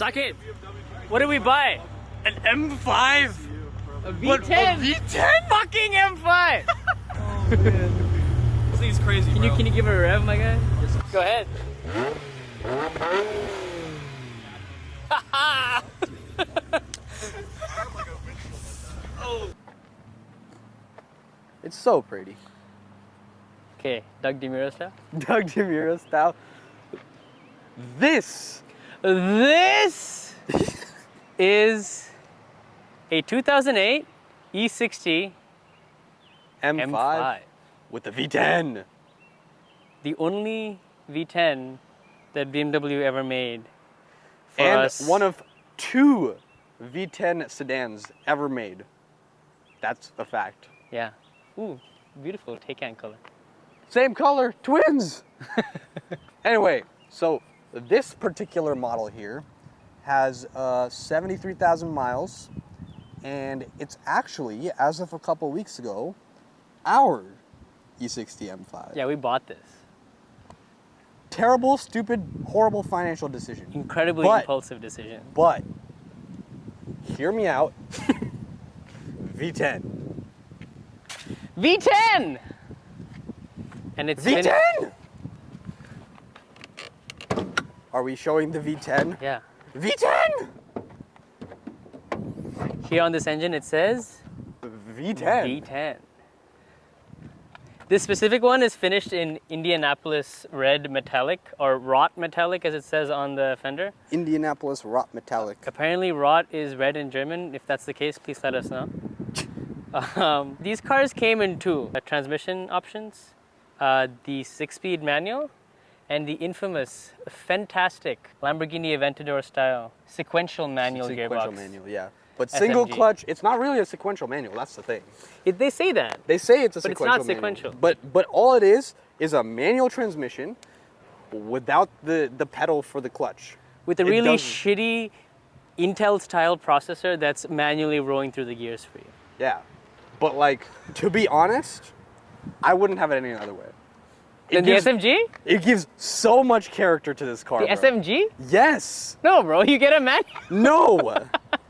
Suck it. What did we buy? An M5. A V10. What, a V10? Fucking M5. Oh man. This thing's crazy, Can you give it a rev, my guy? Go ahead. It's so pretty. Okay, Doug DeMuro style. Doug DeMuro style. This is a 2008 E60 M5 with the V10. The only V10 that BMW ever made for and us. one of 2 V10 sedans ever made. That's a fact. Yeah. Ooh, beautiful Taycan color. Same color, twins. Anyway, so this particular model here has 73,000 miles, and it's actually, as of a couple weeks ago, our E60 M5. Yeah, we bought this. Terrible, stupid, horrible financial decision. Incredibly impulsive decision. But, hear me out. V10. V10! And it's V10! Are we showing the V10? Yeah. V10! Here on this engine it says V10. V10. This specific one is finished in Indianapolis red metallic, or wrought metallic as it says on the fender. Indianapolis wrought metallic. Apparently wrought is red in German. If that's the case, please let us know. These cars came in 2 transmission options. The 6-speed manual and the infamous, fantastic Lamborghini Aventador style sequential manual gearbox. Sequential manual, yeah. But single SMG. clutch, it's not really a sequential manual, that's the thing. They say that. They say it's a But it's sequential not manual. sequential. But all it is a manual transmission without the pedal for the clutch. With a really shitty Intel style processor that's manually rolling through the gears for you. Yeah. But like, to be honest, I wouldn't have it any other way. Then the SMG? It gives so much character to this car. The bro. SMG? Yes. No, bro, you get a manual. No.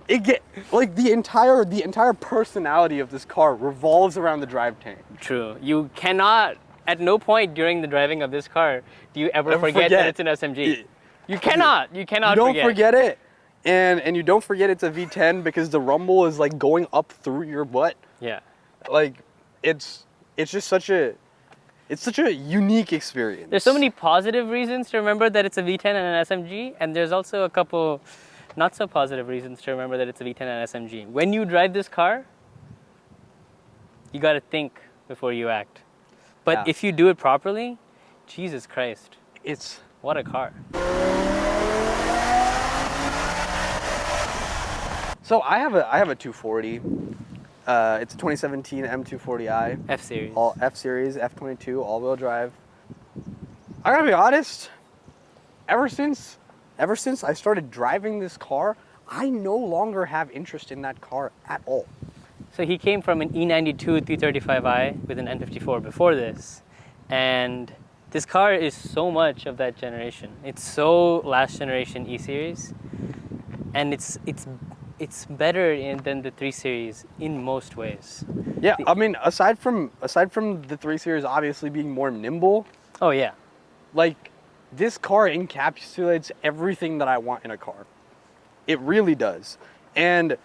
It get like the entire personality of this car revolves around the drive tank. True. You cannot, at no point during the driving of this car, do you ever forget that it's an SMG. You cannot. You cannot You don't forget it. And you don't forget it's a V10 because the rumble is like going up through your butt. Yeah. Like it's just such a unique experience. There's so many positive reasons to remember that it's a V10 and an SMG, and there's also a couple not so positive reasons to remember that it's a V10 and an SMG. When you drive this car, you got to think before you act. But if you do it properly, Jesus Christ. What a car. So I have a 240. It's a 2017 M240i. F series. All F series, F22, all-wheel drive. I gotta be honest. Ever since I started driving this car, I no longer have interest in that car at all. So he came from an E92 335i with an N54 before this, and this car is so much of that generation. It's so last generation E series, and it's better than the 3 Series in most ways. Yeah, I mean, aside from the 3 Series obviously being more nimble. Oh yeah. Like, this car encapsulates everything that I want in a car. It really does. And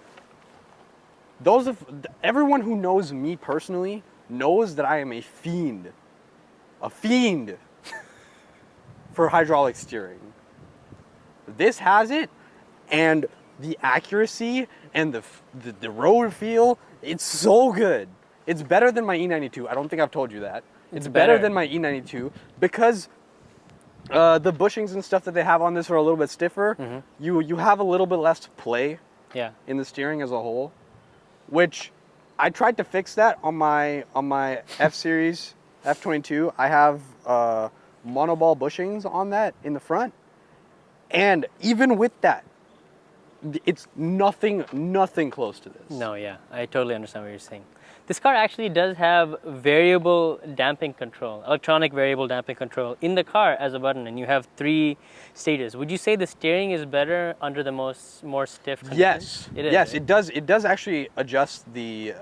everyone who knows me personally knows that I am a fiend for hydraulic steering. This has it, and the accuracy and the road feel, it's so good. It's better than my E92. I don't think I've told you that. It's better than my E92 because the bushings and stuff that they have on this are a little bit stiffer. Mm-hmm. You have a little bit less play in the steering as a whole, which I tried to fix that on my F Series F22. I have monoball bushings on that in the front, and even with that, it's nothing close to this. No, yeah, I totally understand what you're saying. This car actually does have variable damping control, electronic variable damping control in the car as a button, and you have 3 stages. Would you say the steering is better under the more stiff conditions? Yes. It is. Yes, right? it does. It does actually adjust the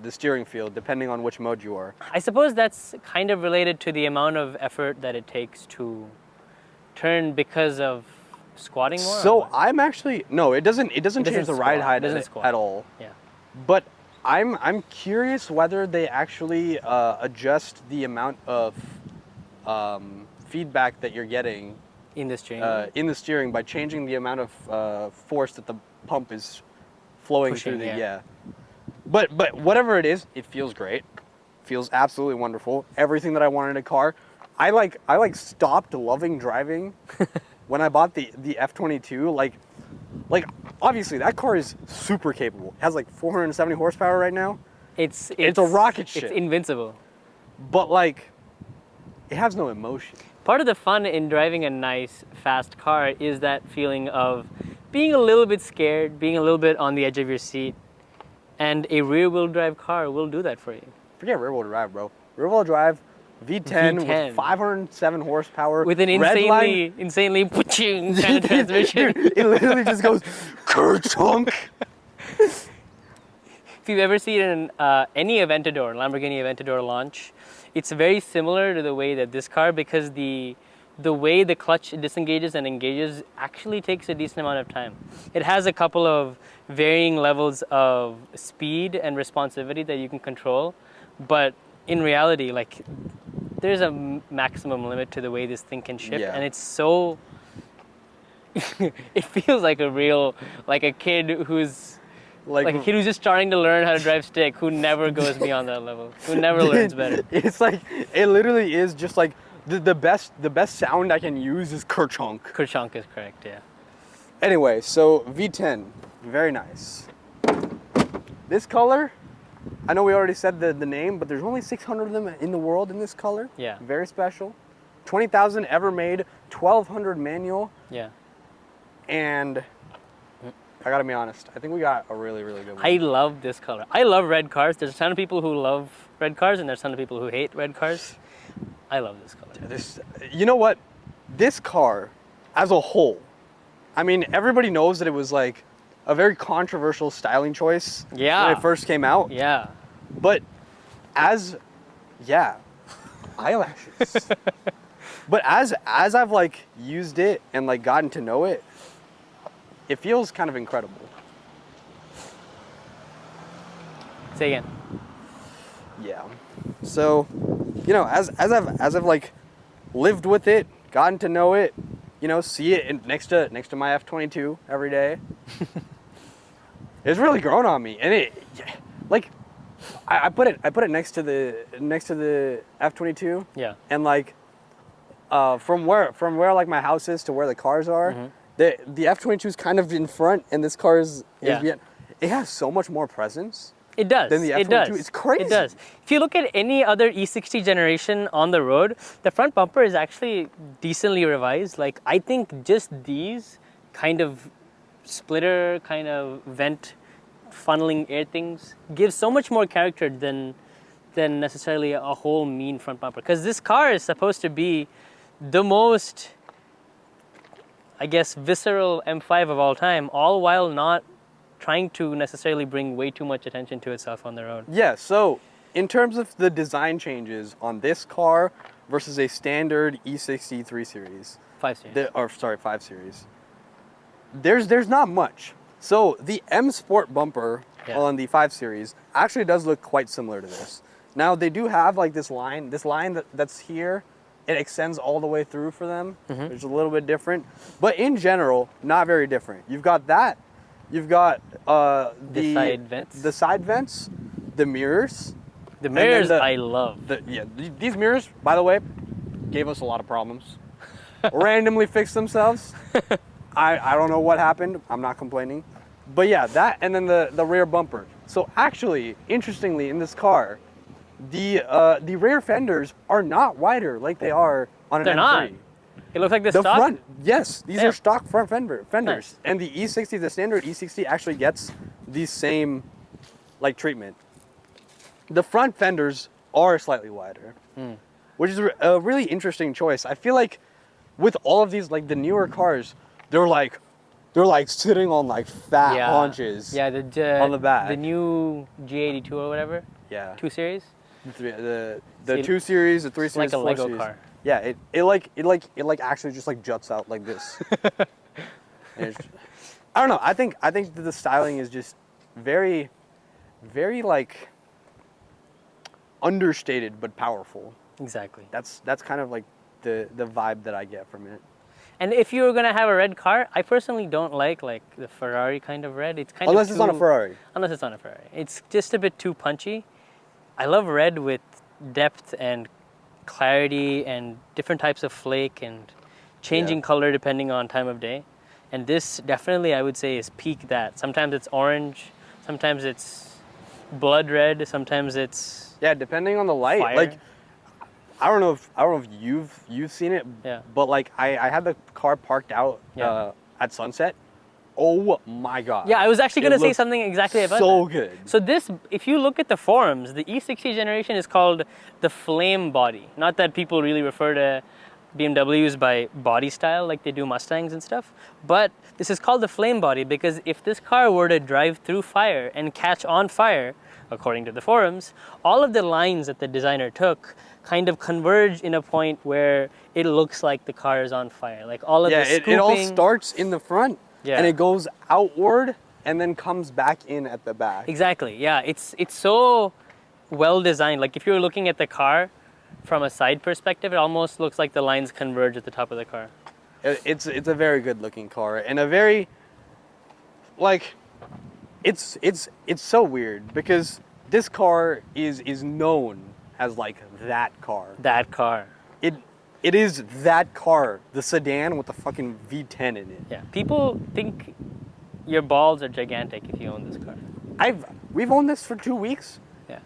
steering feel depending on which mode you are. I suppose that's kind of related to the amount of effort that it takes to turn because of squatting more. So I'm actually no. It doesn't change the squat. ride height It doesn't squat. at all. Yeah. But I'm curious whether they actually adjust the amount of feedback that you're getting In the steering. in the steering by changing the amount of force that the pump is flowing Pushing, through the yeah. But whatever it is, it feels great. Feels absolutely wonderful. Everything that I wanted in a car. I like stopped loving driving when I bought the F22. Like obviously that car is super capable. It has like 470 horsepower right now. It's a rocket ship. It's invincible. But like it has no emotion. Part of the fun in driving a nice, fast car is that feeling of being a little bit scared, being a little bit on the edge of your seat. And a rear-wheel drive car will do that for you. Forget rear-wheel drive, bro. Rear-wheel drive, V10 with 507 horsepower. With an insanely kind of transmission. It literally just goes kerchunk. If you've ever seen any Aventador, Lamborghini Aventador launch, it's very similar to the way that this car, because the way the clutch disengages and engages actually takes a decent amount of time. It has a couple of varying levels of speed and responsivity that you can control, but in reality, like, there's a maximum limit to the way this thing can shift, Yeah. and it's so it feels like a kid who's just starting to learn how to drive stick, who never goes beyond that level, who never learns better. It's like, it literally is just like the best sound I can use is kerchunk. Kerchunk is correct, yeah. Anyway, so V10, very nice. This color, I know we already said the name, but there's only 600 of them in the world in this color. Yeah. Very special. 20,000 ever made, 1,200 manual, Yeah. and I gotta be honest, I think we got a really, really good one. I love this color. I love red cars. There's a ton of people who love red cars, and there's a ton of people who hate red cars. I love this color. You know what? This car, as a whole, I mean, everybody knows that it was like a very controversial styling choice Yeah. when it first came out. Yeah. But eyelashes. But as I've like used it and like gotten to know it, it feels kind of incredible. Say again. Yeah. So, you know, as I've like lived with it, gotten to know it, you know, see it next to my F22 every day. It's really grown on me, and like I put it next to the F22. Yeah. And like from where like my house is to where the cars are, the F22 is kind of in front, and this car is behind. It has so much more presence. It does. Than the F22. It does. It's crazy. It does. If you look at any other E60 generation on the road, the front bumper is actually decently revised. Like, I think just these kind of splitter, kind of vent, funneling air things give so much more character than necessarily a whole mean front bumper. Because this car is supposed to be the most, I guess, visceral M5 of all time, all while not trying to necessarily bring way too much attention to itself on the road. Yeah, so in terms of the design changes on this car versus a standard E60 3 Series. 5 Series. 5 Series. There's not much. So the M Sport bumper on the 5 Series actually does look quite similar to this. Now they do have like this line that's here. It extends all the way through for them. It's a little bit different. But in general, not very different. You've got that. You've got the side vents, the mirrors. The mirrors I love. These mirrors, by the way, gave us a lot of problems. Randomly fixed themselves. I don't know what happened. I'm not complaining. But yeah, that, and then the rear bumper. So actually, interestingly, in this car, the rear fenders are not wider like they are on an M3. They're not. It looks like the stock? Front, yes, these are stock front fenders. Nice. And the E60, the standard E60 actually gets the same like treatment. the front fenders are slightly wider, which is a really interesting choice. I feel like with all of these, like the newer cars, they're like sitting on like fat haunches. Yeah, on the back. The new G82 or whatever. Yeah. 2 Series. The 2 Series, the 3 It's Series, like a 4 Lego Series. car. Yeah, it actually just like juts out like this. I don't know. I think that the styling is just very, very like understated but powerful. Exactly. That's kind of like the vibe that I get from it. And if you were gonna have a red car, I personally don't like the Ferrari kind of red. It's kind Unless of it's on a Ferrari. Unless it's on a Ferrari. It's just a bit too punchy. I love red with depth and clarity and different types of flake and changing color depending on time of day. And this definitely, I would say, is peak that. Sometimes it's orange, sometimes it's blood red, sometimes it's depending on the light. fire. Like I don't know if you've seen it. Yeah. But like I had the car parked out at sunset. Oh my god. Yeah, I was actually going to say something exactly about so that. good. So this, if you look at the forums, the E60 generation is called the flame body. Not that people really refer to BMWs by body style like they do Mustangs and stuff, but this is called the flame body because if this car were to drive through fire and catch on fire, according to the forums, all of the lines that the designer took kind of converge in a point where it looks like the car is on fire. Like all of the scooping. It all starts in the front. Yeah. And it goes outward and then comes back in at the back. Exactly. Yeah, it's so well designed. Like if you're looking at the car from a side perspective, it almost looks like the lines converge at the top of the car. It's a very good looking car and a very like it's so weird because this car is known as like that car. That car. It is that car, the sedan with the fucking V10 in it. Yeah. People think your balls are gigantic if you own this car. We've owned this for 2 weeks. Yeah.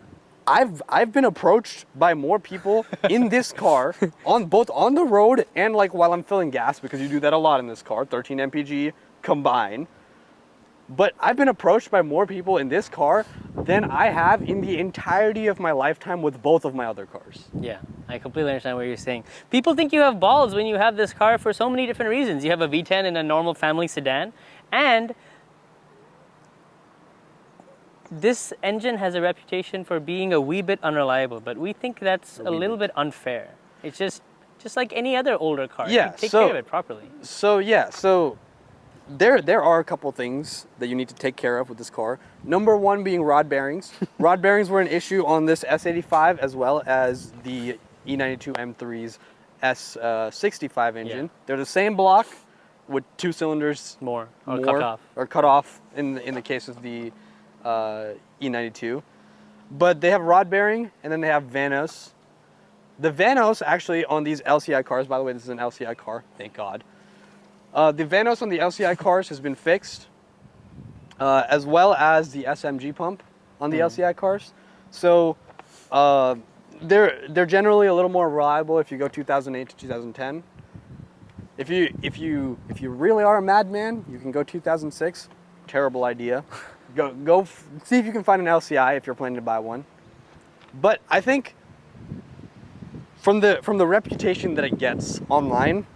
I've been approached by more people in this car on the road and like while I'm filling gas because you do that a lot in this car, 13 mpg combined. But I've been approached by more people in this car than I have in the entirety of my lifetime with both of my other cars. Yeah, I completely understand what you're saying. People think you have balls when you have this car for so many different reasons. You have a V10 in a normal family sedan, and this engine has a reputation for being a wee bit unreliable, but we think that's a little bit unfair. It's just like any other older car. Yeah, take care of it properly. So there are a couple things that you need to take care of with this car. Number one being rod bearings. Rod bearings were an issue on this S85 as well as the E92 M3's S65 engine. Yeah. They're the same block with 2 cylinders cut off in the case of the E92. But they have rod bearing and then they have Vanos. The Vanos actually on these LCI cars, by the way, this is an LCI car, thank God. The Vanos on the LCI cars has been fixed, as well as the SMG pump on the LCI cars. So they're generally a little more reliable if you go 2008 to 2010. If you really are a madman, you can go 2006. Terrible idea. Go see if you can find an LCI if you're planning to buy one. But I think from the reputation that it gets online,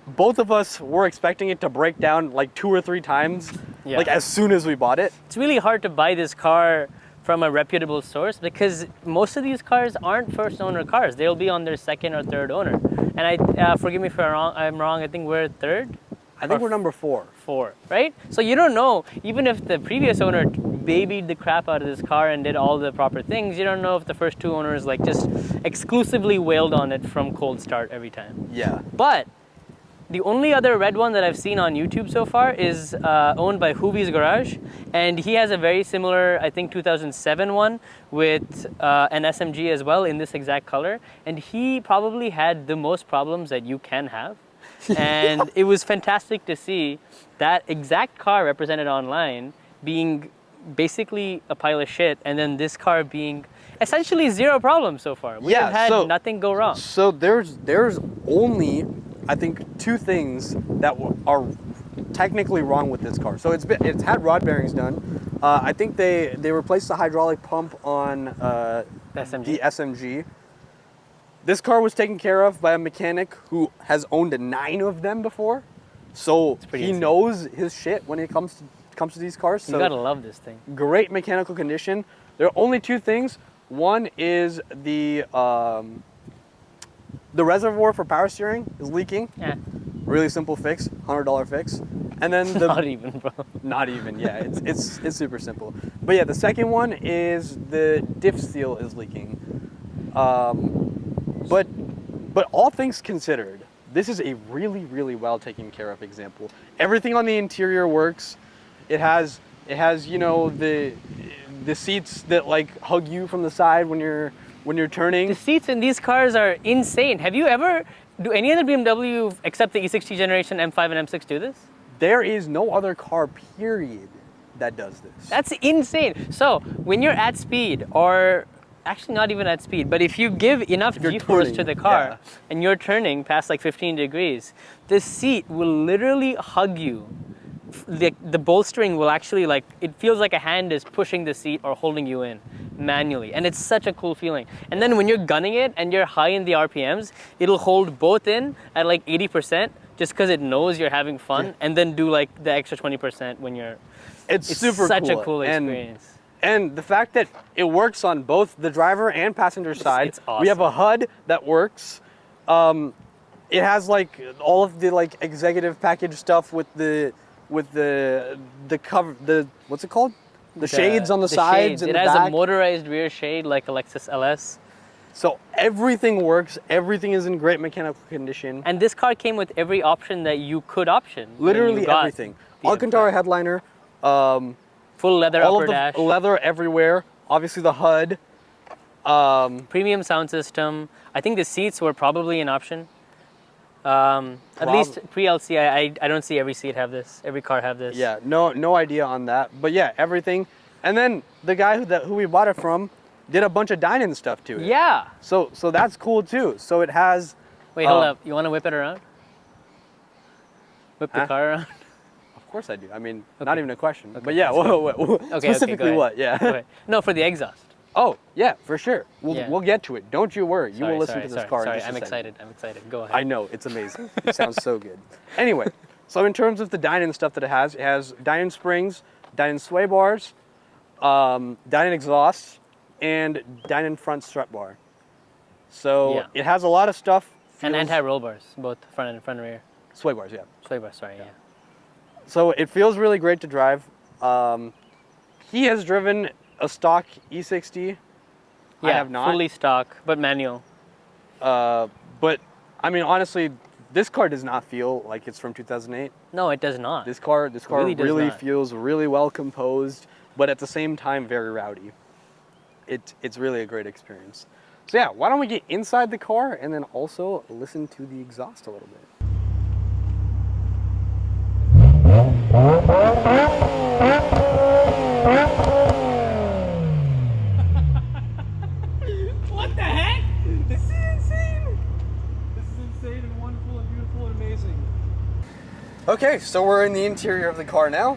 both of us were expecting it to break down like 2 or 3 times, like as soon as we bought it. It's really hard to buy this car from a reputable source because most of these cars aren't first owner cars. They'll be on their second or third owner. And I forgive me if I'm wrong. I think we're third. I think we're number 4. 4, right? So you don't know, even if the previous owner babied the crap out of this car and did all the proper things, you don't know if the first 2 owners like just exclusively wailed on it from cold start every time. Yeah. But the only other red one that I've seen on YouTube so far is owned by Huvi's Garage, and he has a very similar, I think 2007 one with an SMG as well in this exact color, and he probably had the most problems that you can have. And it was fantastic to see that exact car represented online being basically a pile of shit, and then this car being essentially 0 problems so far. We have had nothing go wrong. So there's only I think, two things that are technically wrong with this car. So it's had rod bearings done. I think they replaced the hydraulic pump on the SMG. This car was taken care of by a mechanic who has owned 9 of them before, so he knows his shit when it comes to these cars. So you gotta love this thing. Great mechanical condition. There are only 2 things. One is the reservoir for power steering is leaking. Yeah. Really simple fix, $100 fix. And then Not even, bro. Not even, yeah. It's super simple. But yeah, the second one is the diff seal is leaking. But all things considered, this is a really, really well taken care of example. Everything on the interior works. It has you know the seats that like hug you from the side when you're turning. The seats in these cars are insane. Have you ever? Do any other BMW except the E60 generation M5 and M6 do this? There is no other car, period, that does this. That's insane. So when you're at speed, or actually not even at speed, but if you give enough G-force to the car and you're turning past like 15 degrees, the seat will literally hug you. The bolstering will actually like, it feels like a hand is pushing the seat or holding you in manually. And it's such a cool feeling. And then when you're gunning it and you're high in the RPMs, it'll hold both in at like 80% just because it knows you're having fun, and then do like the extra 20% when you're... It's super such cool. A cool experience. And the fact that it works on both the driver and passenger side. It's awesome. We have a HUD that works. It has like all of the like executive package stuff with the cover, what's it called? The shades on the sides and the back. It has a motorized rear shade like a Lexus LS. So everything works. Everything is in great mechanical condition. And this car came with every option that you could option. Literally everything. Alcantara headliner. Full leather upper dash. All of the leather everywhere. Obviously the HUD. Premium sound system. I think the seats were probably an option. At least pre-LC, I don't see every seat have this. Every car have this. Yeah, no idea on that. But yeah, everything. And then the guy who we bought it from did a bunch of dining stuff to it. Yeah. So that's cool too. So it has... Wait, hold up. You want to whip it around? Whip the car around? Of course I do. I mean, not even a question. Okay, but yeah, specifically what? Yeah. No, for the exhaust. Oh, yeah, for sure. We'll get to it. Don't you worry. You will listen to this car. Sorry, I'm excited. Go ahead. I know, it's amazing. It sounds so good. Anyway, so in terms of the Dynon stuff that it has Dynon springs, Dynon sway bars, Dynon exhaust, and Dynon front strut bar. So it has a lot of stuff. And anti-roll bars, both front and rear. Sway bars, yeah. Sway bars, sorry, yeah. So it feels really great to drive. He has driven a stock E60. Yeah, I have not. Fully stock, but manual. But I mean, honestly, this car does not feel like it's from 2008. No, it does not. This car really feels really well composed, but at the same time very rowdy. It's really a great experience. So yeah, why don't we get inside the car and then also listen to the exhaust a little bit. What the heck? This is insane. This is insane and wonderful and beautiful and amazing. Okay, so we're in the interior of the car now.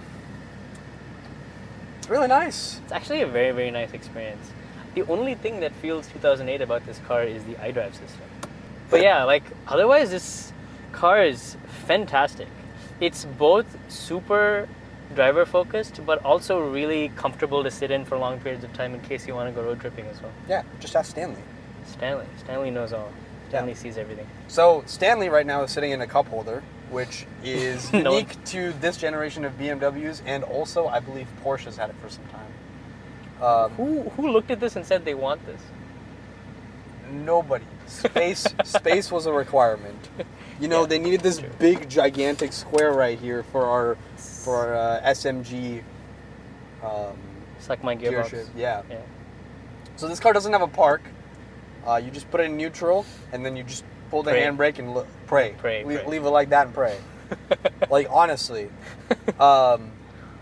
It's really nice. It's actually a very, very nice experience. The only thing that feels 2008 about this car is the iDrive system. But yeah, like otherwise this car is fantastic. It's both super driver focused, but also really comfortable to sit in for long periods of time in case you want to go road tripping as well. Yeah, just ask Stanley. Stanley knows all. Stanley sees everything. So Stanley right now is sitting in a cup holder, which is unique to this generation of BMWs, and also I believe Porsche's had it for some time. Who looked at this and said they want this? Nobody. Space was a requirement. You know, they needed this big, gigantic square right here for our SMG. It's like my gearbox. Gearship. Yeah. So this car doesn't have a park. You just put it in neutral, and then you just pull the handbrake and pray. Leave it like that and pray. Like honestly,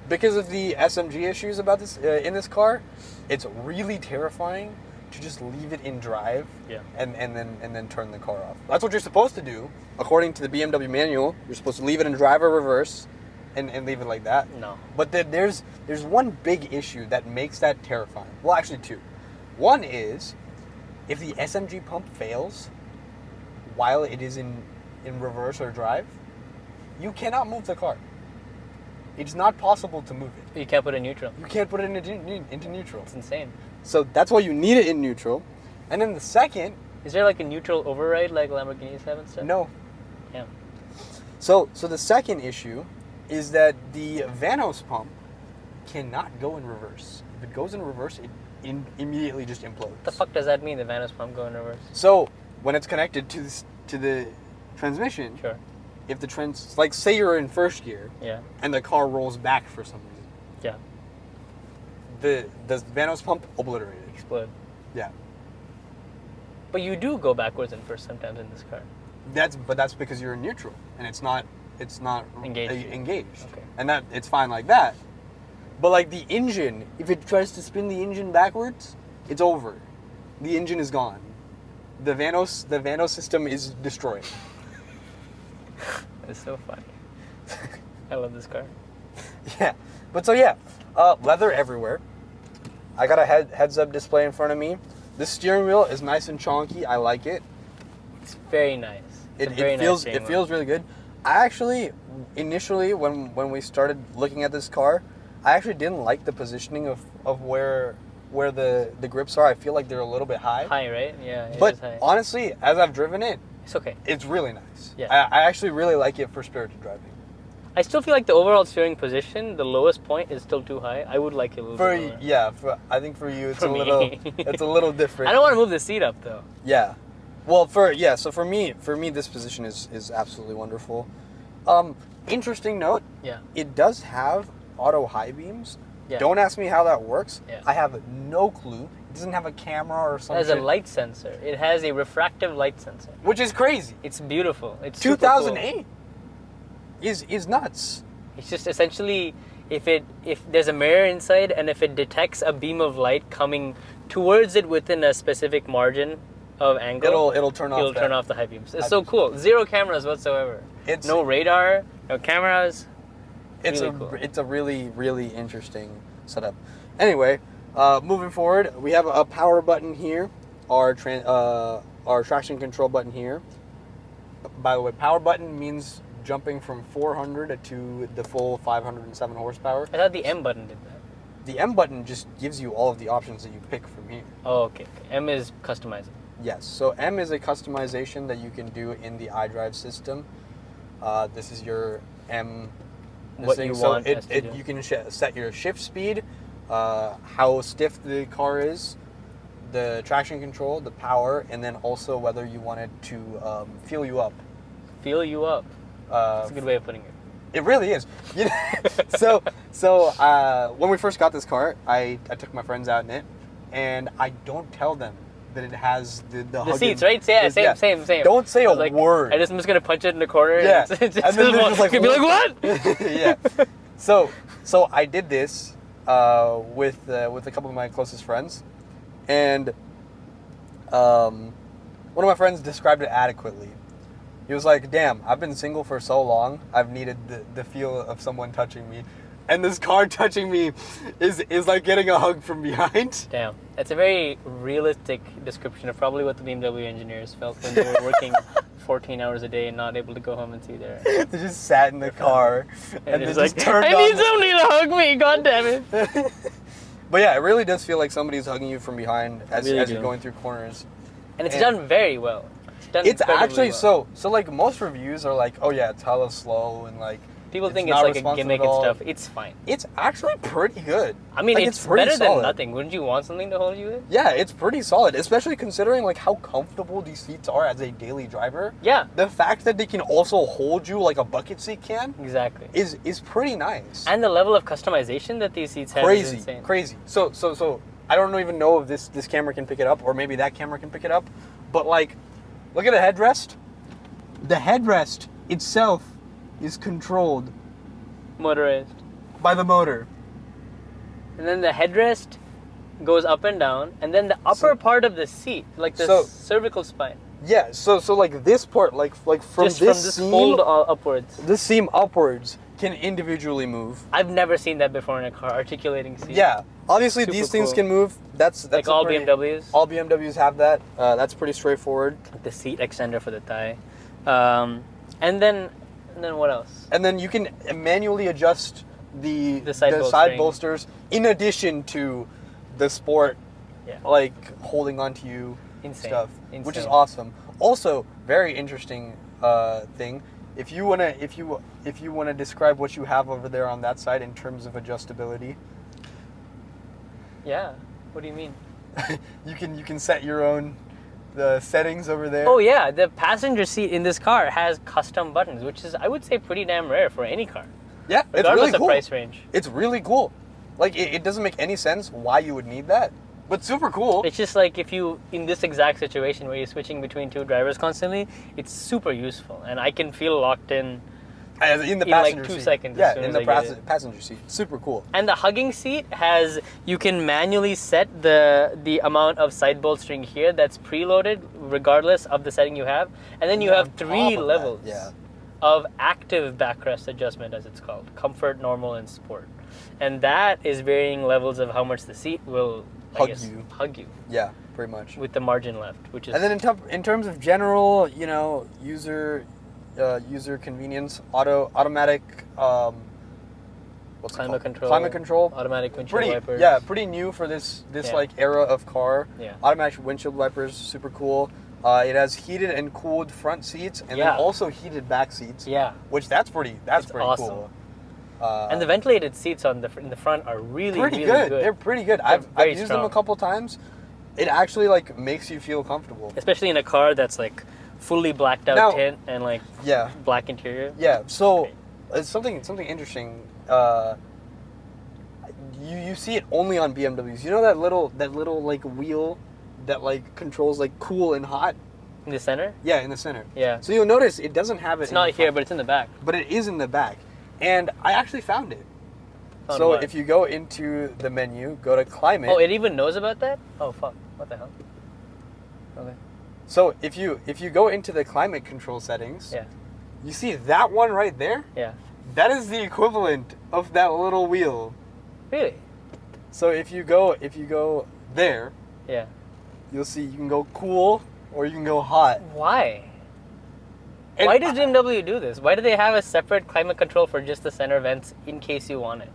because of the SMG issues about this in this car, it's really terrifying to just leave it in drive, Yeah. and then turn the car off. That's what you're supposed to do, according to the BMW manual. You're supposed to leave it in drive or reverse, and leave it like that. No. But there's one big issue that makes that terrifying. Well, actually two. One is if the SMG pump fails while it is in reverse or drive, you cannot move the car. It's not possible to move it. You can't put it in neutral. You can't put it into neutral. It's insane. So that's why you need it in neutral. And then the second, Is there like a neutral override like Lamborghinis have and stuff? no. Yeah. So the second issue is that the Vanos pump cannot go in reverse. If it goes in reverse, it immediately just implodes. What the fuck does that mean, the Vanos pump go in reverse? So when it's connected to the transmission, Sure. if the like say you're in first gear Yeah. and the car rolls back for some reason, Yeah. the Vanos pump obliterated. Explode. Yeah. But you do go backwards and first sometimes in this car. That's because you're in neutral and it's not Engaged. engaged. Okay. And that it's fine like that. But like the engine, if it tries to spin the engine backwards, it's over. The engine is gone. The Vanos system is destroyed. It's so funny. I love this car. Yeah. But so yeah, leather everywhere. I got a heads-up display in front of me. This steering wheel is nice and chonky. I like it. It's very nice. It's a very It nice feels really good. I actually initially when we started looking at this car, I actually didn't like the positioning of where the grips are. I feel like they're a little bit high. High, right? Yeah. It But is high. honestly, as I've driven it, It's okay. it's really nice. Yeah. I actually really like it for spirited driving. I still feel like the overall steering position, the lowest point is still too high. I would like it a little bit lower. I think for you it's For a me. little different. I don't want to move the seat up though. Yeah. Well, so for me this position is absolutely wonderful. Interesting note, Yeah. it does have auto high beams. Yeah. Don't ask me how that works. Yeah. I have no clue. It doesn't have a camera or It something. has a light sensor. It has a refractive light sensor. Which is crazy. It's beautiful. It's super cool. 2008 is nuts. It's just essentially if there's a mirror inside and if it detects a beam of light coming towards it within a specific margin of angle, It'll turn off. it'll turn off the high beams. It's so cool. Zero cameras whatsoever. It's No radar, no cameras. It's really cool. It's a really interesting setup. Anyway, moving forward, we have a power button here, our traction control button here. By the way, power button means jumping from 400 to the full 507 horsepower. I thought the M button did that. The M button just gives you all of the options that you pick from here. Oh, okay. M is customizable. Yes, so M is a customization that you can do in the iDrive system. This is your M. What thing. you So want us to do. you can set your shift speed, how stiff the car is, the traction control, the power, and then also whether you want it to fuel you up. Fuel you up. That's a good way of putting it. It really is. You know, so when we first got this car, I took my friends out in it, and I don't tell them that it has the seats, right? Yeah, same. Don't say I a was like, word. I'm just gonna punch it in the corner. Yeah. And it's And then they're just like, you'd be like, what? Yeah. So I did this with a couple of my closest friends, and one of my friends described it adequately. He was like, "Damn, I've been single for so long. I've needed the feel of someone touching me, and this car touching me is like getting a hug from behind." Damn, that's a very realistic description of probably what the BMW engineers felt when they were working 14 hours a day and not able to go home and see their. They just sat in the car and they it's just like, turned I on. need somebody to hug me. God damn it. But yeah, it really does feel like somebody's hugging you from behind as Really you're do. going through corners. And it's And- done very well. Done It's incredibly actually well. so like most reviews are like, oh yeah, it's hella slow and like People it's think it's not like a responsive gimmick at and all. stuff. It's fine. It's actually pretty good. I mean, Like, it's pretty better solid. than nothing. Wouldn't you want something to hold you in? Yeah, it's pretty solid, especially considering like how comfortable these seats are as a daily driver. Yeah, The fact that they can also hold you like a bucket seat can exactly. is pretty nice. And the level of customization that these seats have is Crazy, insane. crazy. So I don't even know if this camera can pick it up or maybe that camera can pick it up, but like, look at the headrest. The headrest itself is controlled Motorized. by the motor. And then the headrest goes up and down, and then the upper part of the seat, like the cervical spine. Yeah, so like this part, like from Just this from this seam fold upwards. this seam upwards can individually move. I've never seen that before in a car, articulating seat. Yeah, obviously Super things cool. can move. That's like all BMWs. All BMWs have that. That's pretty straightforward. The seat extender for the thigh, and then what else? And then you can manually adjust the side bolsters in addition to the sport, like holding onto you. Insane. Stuff, Insane. which is awesome. Also, very interesting thing. If you wanna describe what you have over there on that side in terms of adjustability. Yeah. What do you mean? you can set your own the settings over there. Oh yeah, the passenger seat in this car has custom buttons, which is I would say pretty damn rare for any car. Yeah, it's regardless really cool. of price range. It's really cool. Like it doesn't make any sense why you would need that. But super cool. It's just like if you, in this exact situation where you're switching between two drivers constantly, it's super useful. And I can feel locked in the passenger like 2 seat. seconds. Yeah, as soon in as the I get it. passenger seat. Super cool. And the hugging seat has, you can manually set the amount of side bolstering here that's preloaded regardless of the setting you have. And then you have 3 levels of active backrest adjustment, as it's called. Comfort, normal, and sport. And that is varying levels of how much the seat will hug you. Yeah, pretty much. With the margin left, which is. And then in terms of general, user convenience, automatic. What's climate control? Climate control. Automatic windshield wipers. Yeah, pretty new for this like era of car. Yeah. Automatic windshield wipers, super cool. It has heated and cooled front seats, and then also heated back seats. Yeah. Which that's pretty awesome. cool. And the ventilated seats in the front are really pretty good. They're pretty good. I've used them a couple times. It actually like makes you feel comfortable, especially in a car that's like fully blacked out tint and like black interior. Yeah. So it's something interesting. You see it only on BMWs. You know that little like wheel that like controls like cool and hot in the center. Yeah, in the center. Yeah. So you'll notice it doesn't have it. It's not here, but it's in the back. But it is in the back. And I actually found it. So if you go into the menu, go to climate. Oh, it even knows about that? Oh fuck! What the hell? Okay. So if you go into the climate control settings, you see that one right there? Yeah. That is the equivalent of that little wheel. Really? So if you go there, you'll see you can go cool or you can go hot. Why? Why does BMW do this? Why do they have a separate climate control for just the center vents in case you want it?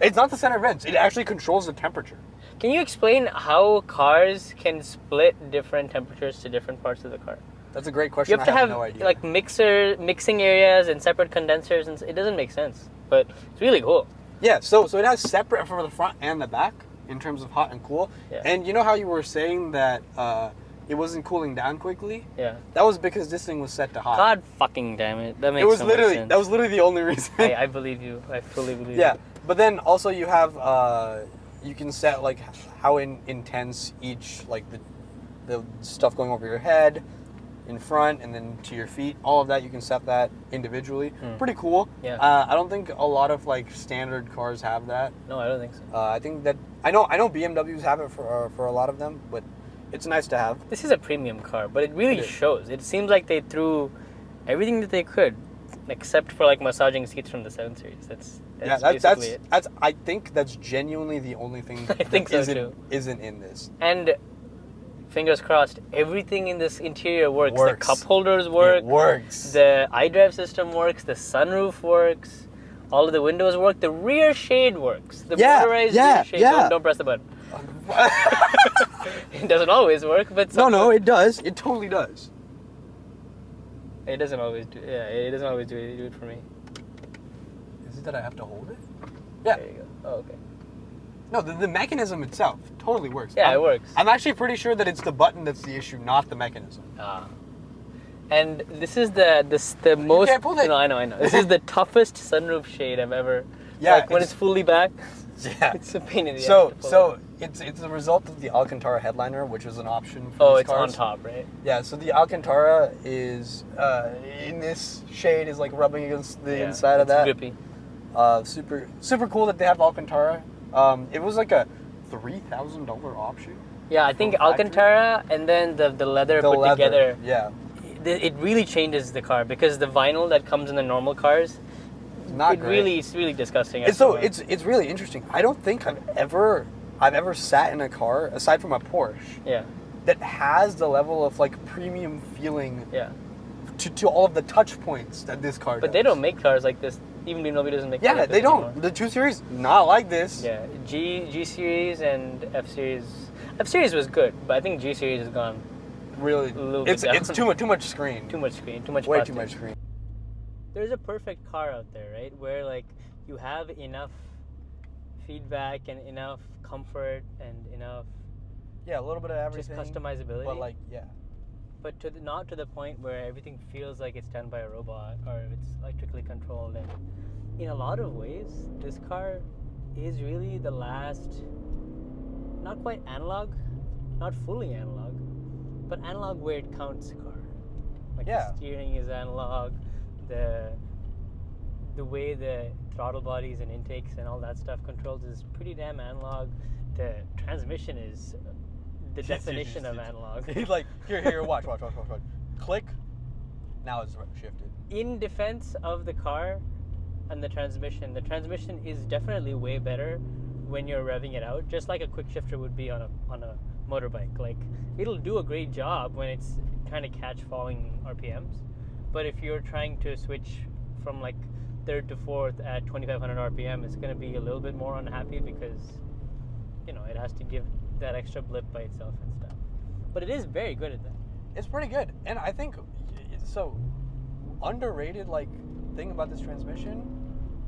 It's not the center vents. It actually controls the temperature. Can you explain how cars can split different temperatures to different parts of the car? That's a great question. You have to have no idea. like mixing areas and separate condensers, and it doesn't make sense, but it's really cool. Yeah, so it has separate for the front and the back in terms of hot and cool. Yeah. And you know how you were saying that it wasn't cooling down quickly? Yeah. That was because this thing was set to hot. God fucking damn it. That makes so much sense. That was literally the only reason. I believe you. I fully believe you. Yeah. But then also you have you can set like how intense each like the stuff going over your head, in front, and then to your feet. All of that you can set that individually. Pretty cool. Yeah. I don't think a lot of like standard cars have that. No, I don't think so. I think that I know BMWs have it for a lot of them, but it's nice to have. This is a premium car, but it really shows. It seems like they threw everything that they could, except for like massaging seats from the 7 Series. That's basically it. I think that's genuinely the only thing I think so too. Isn't in this. And fingers crossed, everything in this interior works. The cup holders work. It works. The iDrive system works. The sunroof works. All of the windows work. The rear shade works. The motorized rear shade. Don't press the button. It doesn't always work, but no, it does. It totally does. It doesn't always do. Yeah, it doesn't always do it for me. Is it that I have to hold it? Yeah. There you go. Oh, okay. No, the mechanism itself totally works. Yeah, it works. I'm actually pretty sure that it's the button that's the issue, not the mechanism. And this is the most. You can't pull it. No, I know. This is the toughest sunroof shade I've ever. Yeah. Like when it's fully back. Yeah. It's a pain in the ass. So it's the result of the Alcantara headliner, which was an option for these cars. On top, right? Yeah. So the Alcantara is in this shade is like rubbing against the inside of that. Grippy. Super cool that they have Alcantara. It was like $3,000 option. Yeah, I think From factory? Alcantara and then the leather put together. Yeah. It really changes the car because the vinyl that comes in the normal cars, Not great. it's really disgusting. It's so it's really interesting. I don't think I've ever sat in a car aside from a Porsche yeah, that has the level of like premium feeling yeah. to all of the touch points that this car does. But they don't make cars like this. Even BMW doesn't make. Yeah, cars like they this don't. anymore. The 2 Series not like this. Yeah, G Series and F Series. F Series was good, but I think G Series has gone Really, a little bit it's down. too much screen. Too much screen, too much Way plastic. too much screen. There's a perfect car out there, right? Where like you have enough feedback and enough comfort and enough Yeah, a little bit of everything. just customizability. But like, yeah. But not to the point where everything feels like it's done by a robot or it's electrically controlled. And in a lot of ways, this car is really the last, not quite analog, not fully analog, but analog where it counts car. Like Yeah. the steering is analog, the way the throttle bodies and intakes and all that stuff controls is pretty damn analog. The transmission is the definition of analog. Like, here, watch. Click. Now it's shifted. In defense of the car and the transmission is definitely way better when you're revving it out, just like a quick shifter would be on a motorbike. Like, it'll do a great job when it's trying to catch falling RPMs, but if you're trying to switch from like third to fourth at 2500 RPM, it's going to be a little bit more unhappy because, you know, it has to give that extra blip by itself and stuff. But it is very good at that. It's pretty good, and I think so. Underrated like thing about this transmission,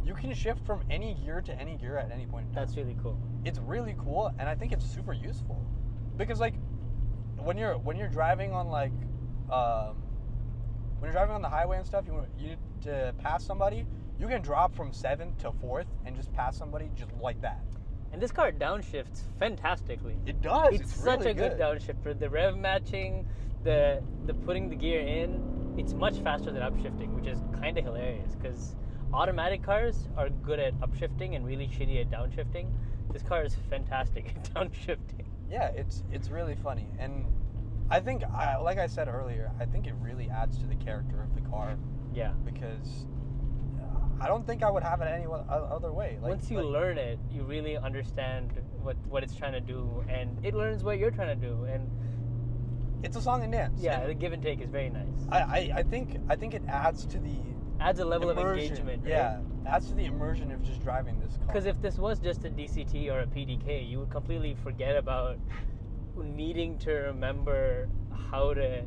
you can shift from any gear to any gear at any point in time. That's really cool. It's really cool, and I think it's super useful because like when you're driving on like when you're driving on the highway and stuff, you need to pass somebody. You can drop from 7th to 4th and just pass somebody just like that. And this car downshifts fantastically. It does. It's such really a good downshift. The rev matching, the putting the gear in, it's much faster than upshifting, which is kind of hilarious because automatic cars are good at upshifting and really shitty at downshifting. This car is fantastic at downshifting. Yeah, it's really funny, and I think, like I said earlier, I think it really adds to the character of the car. Yeah. Because I don't think I would have it any other way. Once you learn it, you really understand what it's trying to do, and it learns what you're trying to do, and it's a song and dance. Yeah, and the give and take is very nice. I think it adds to the adds a level immersion. of engagement. Right? Yeah, adds to the immersion of just driving this car. Because if this was just a DCT or a PDK, you would completely forget about needing to remember how to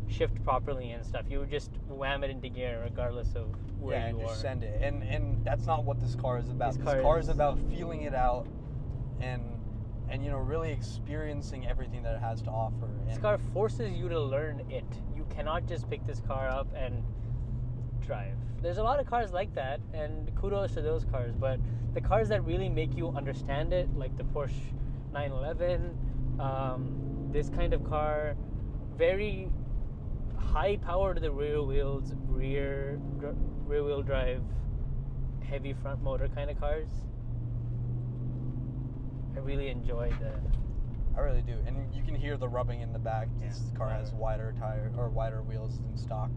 shift properly and stuff. You would just wham it into gear regardless of where you and are. just send it. And that's not what this car is about. This car is about feeling it out and you know, really experiencing everything that it has to offer. This car forces you to learn it. You cannot just pick this car up and drive. There's a lot of cars like that, and kudos to those cars, but the cars that really make you understand it, like the Porsche 911, this kind of car, very high power to the rear wheels, rear wheel drive, heavy front motor kind of cars. I really enjoy I really do, and you can hear the rubbing in the back. Yeah. This car has wider wheels than stock.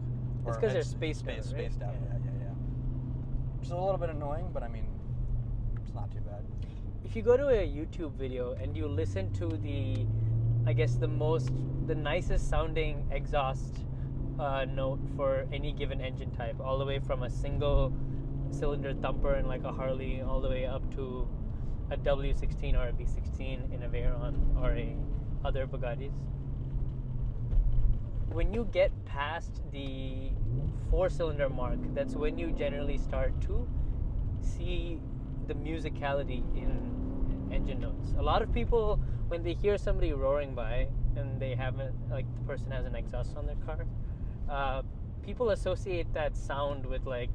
It's because they're spaced out. Yeah. Which is a little bit annoying, but I mean, it's not too bad. If you go to a YouTube video and you listen to the nicest sounding exhaust note for any given engine type, all the way from a single cylinder thumper in like a Harley, all the way up to a W16 or a V16 in a Veyron or other Bugattis. When you get past the 4-cylinder mark, that's when you generally start to see the musicality in engine notes. A lot of people, when they hear somebody roaring by and they haven't, like the person has an exhaust on their car, people associate that sound with like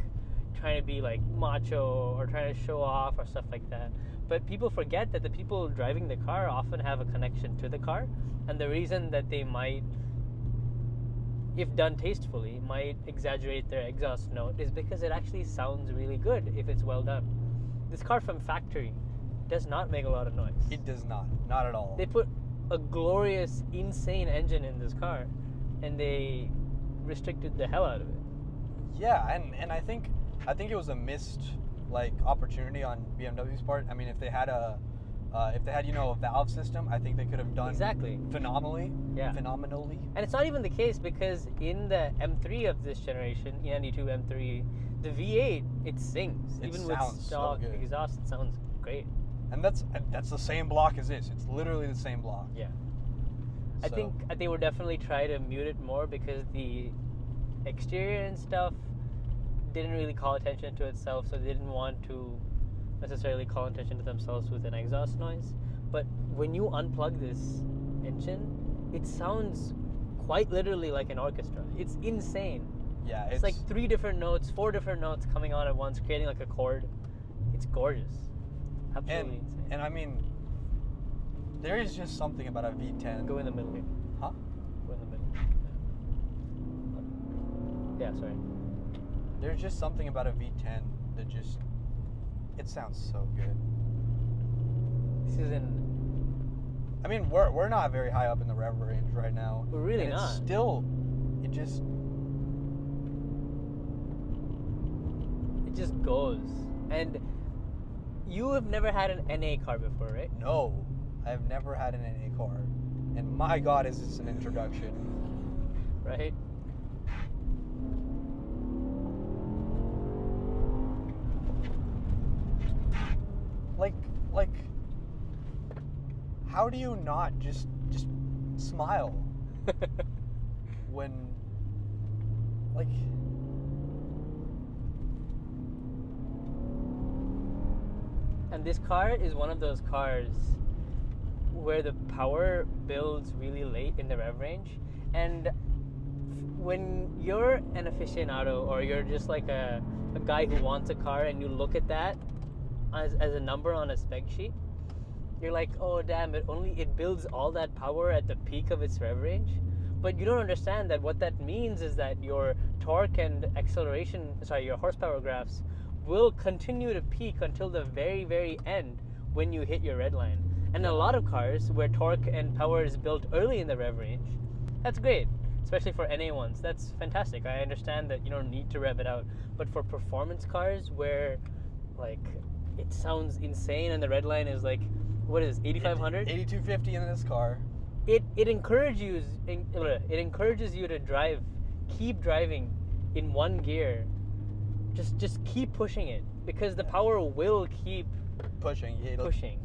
trying to be like macho or trying to show off or stuff like that. But people forget that the people driving the car often have a connection to the car, and the reason that they might, if done tastefully, might exaggerate their exhaust note is because it actually sounds really good if it's well done. This car from factory does not make a lot of noise. It does not at all. They put a glorious, insane engine in this car, and they restricted the hell out of it. Yeah, and I think it was a missed like opportunity on BMW's part. I mean, if they had a valve system, I think they could have done Exactly. phenomenally. Yeah. Phenomenally. And it's not even the case, because in the M3 of this generation, E92 M3, the V8, it sings. It even sounds with so stock good. exhaust, it sounds great. And that's the same block as this. It's literally the same block. Yeah. I So- think they would definitely try to mute it more, because the exterior and stuff didn't really call attention to itself, so they didn't want to necessarily call attention to themselves with an exhaust noise. But when you unplug this engine, it sounds quite literally like an orchestra. It's insane. Yeah, It's like 4 different notes coming on at once, creating like a chord. It's gorgeous. Absolutely insane. and I mean, there is just something about a V10. Go in the middle here. Huh? Go in the middle. Yeah, sorry. There's just something about a V10 that just, it sounds so good. This is in. I mean, we're not very high up in the rev range right now. We're really and not. It's still, it just goes. And you have never had an NA car before, right? no. I have never had an NA car, and my God, is this an introduction? Right? Like, how do you not just smile when, like, And this car is one of those cars where the power builds really late in the rev range. And when you're an aficionado, or you're just like a guy who wants a car, and you look at that as a number on a spec sheet, you're like, oh damn, it builds all that power at the peak of its rev range. But you don't understand that what that means is that your torque and your horsepower graphs will continue to peak until the very, very end when you hit your red line. And a lot of cars where torque and power is built early in the rev range, that's great, especially for NA ones. That's fantastic. I understand that you don't need to rev it out. But for performance cars where, like, it sounds insane and the red line is like, what is it, 8,500? 8,250 in this car. It encourages you to keep driving in one gear. Just keep pushing it, because the power will keep Pushing.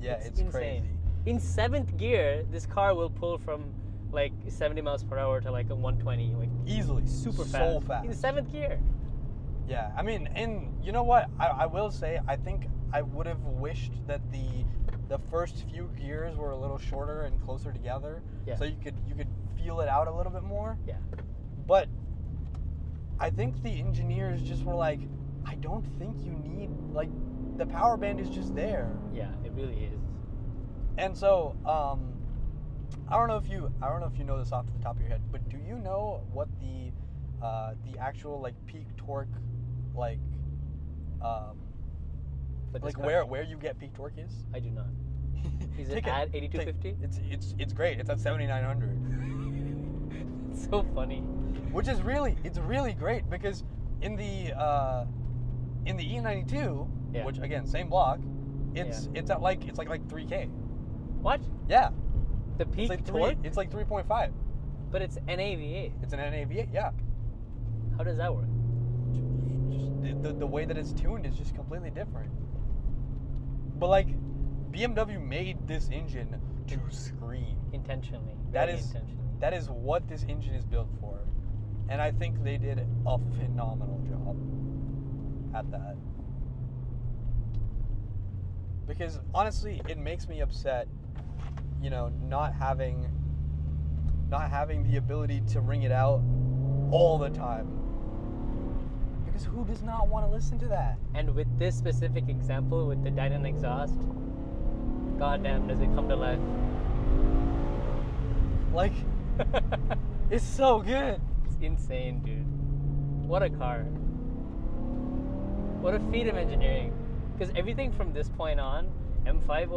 Yeah, it's insane. crazy. In 7th gear, this car will pull from like 70 miles per hour to like a 120, like Easily. super fast. So fast. In 7th gear. Yeah, I mean, and you know what? I will say, I think I would have wished that the first few gears were a little shorter and closer together, Yeah. so you could feel it out a little bit more. Yeah. But I think the engineers just were like, I don't think you need, like, the power band is just there. Yeah, it really is. And so, I don't know if you know this off the top of your head, but do you know what the actual like peak torque, like But like this car, where you get peak torque is? I do not. Is it Take at 8250? It's great. It's at 7,900, It's so funny. which is really great, because in the E92, Yeah. which again same block, it's at like 3K. What? Yeah, The peak it's like torque? It's like 3.5. But it's NAVA. It's an NAV8. Yeah. How does that work? Just the way that it's tuned is just completely different. But like, BMW made this engine to scream. Intentionally. That Very is intentionally. that is what this engine is built for, and I think they did a phenomenal job at that. Because honestly, it makes me upset, you know, not having the ability to ring it out all the time. Because who does not want to listen to that? And with this specific example, with the Dynan exhaust, goddamn, does it come to life? Like, it's so good. It's insane, dude. What a car. What a feat of engineering. Because everything from this point on, M5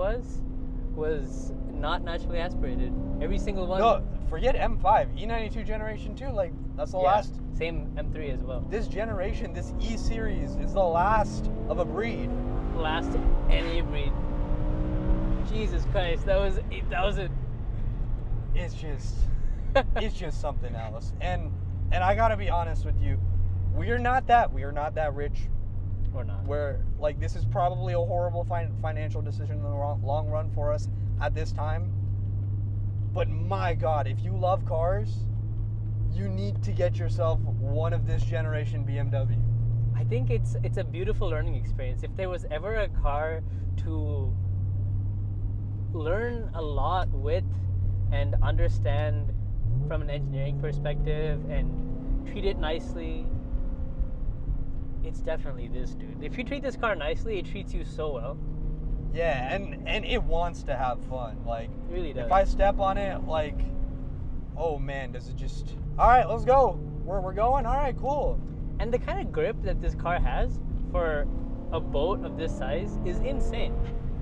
was not naturally aspirated. Every single one. No, forget M5. E92 generation 2, like, that's the last. Same M3 as well. This generation, this E series, is the last of a breed. Last any breed. Jesus Christ, that was it. It's just, it's just something else. And I gotta be honest with you, we are not that rich. Or not. Where, like, this is probably a horrible financial decision in the long run for us at this time. But my God, if you love cars, you need to get yourself one of this generation BMW. I think it's a beautiful learning experience. If there was ever a car to learn a lot with and understand from an engineering perspective and treat it nicely, it's definitely this, dude. If you treat this car nicely, it treats you so well. Yeah, and it wants to have fun. Like, It really does. if I step on it, like, oh man, does it just, all right, let's go. We're going? All right, cool. And the kind of grip that this car has for a boat of this size is insane.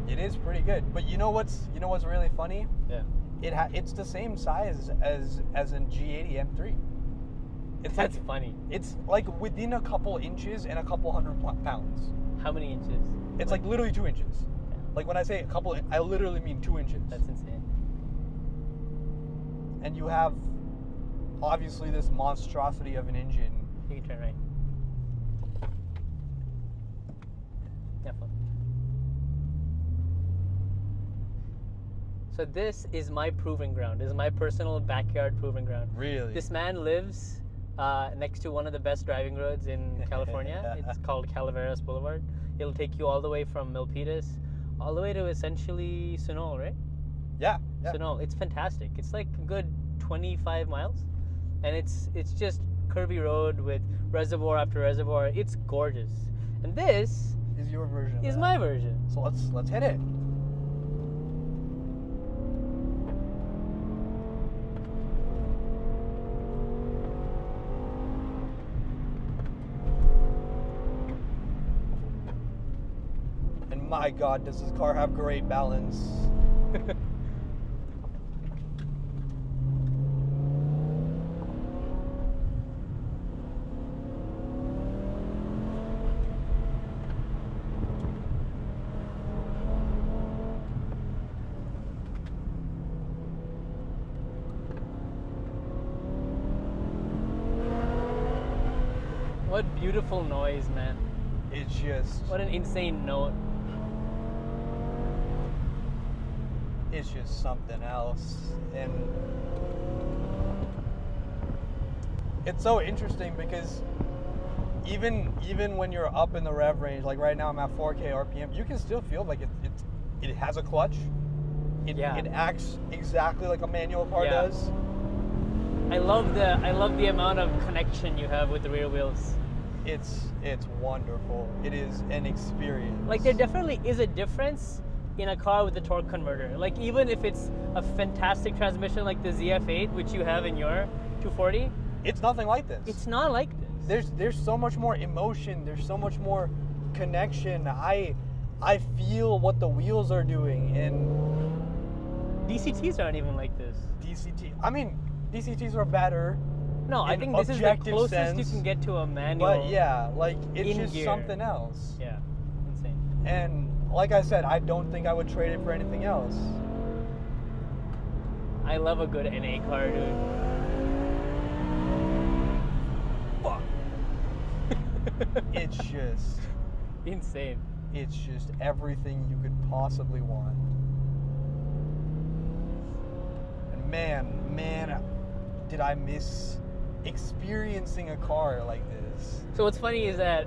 It is pretty good. But you know what's really funny? Yeah. It's the same size as a G80 M3. That's funny. It's like within a couple inches and a couple hundred pounds. How many inches? It's like literally 2 inches. Yeah. Like when I say a couple, I literally mean 2 inches. That's insane. And you have obviously this monstrosity of an engine. You can turn right. Yeah, fun. So this is my proving ground. This is my personal backyard proving ground. Really? This man lives next to one of the best driving roads in California. It's called Calaveras Boulevard. It'll take you all the way from Milpitas, all the way to essentially Sunol, right? Yeah. Sunol. It's fantastic. It's like a good 25 miles, and it's just curvy road with reservoir after reservoir. It's gorgeous. And this Is your version of is that. my version. So let's hit it. And my God, does this car have great balance. What beautiful noise, man. It's just, What an insane note. it's just something else. And it's so interesting because even when you're up in the rev range, like right now I'm at 4K RPM, you can still feel like it has a clutch. It acts exactly like a manual car Yeah. does. I love the amount of connection you have with the rear wheels. It's wonderful. It is an experience. Like there definitely is a difference in a car with a torque converter. Like even if it's a fantastic transmission like the ZF8, which you have in your 240, it's nothing like this. it's not like this. There's so much more emotion. There's so much more connection. I feel what the wheels are doing, and DCTs aren't even like this. DCTs are better. No, I in think this is the objective closest you sense, can get to a manual. But yeah, like it's in just gear. something else. Yeah, insane. And like I said, I don't think I would trade it for anything else. I love a good NA car, dude. Fuck. It's just Insane. everything you could possibly want. And man, did I miss experiencing a car like this. So what's funny is that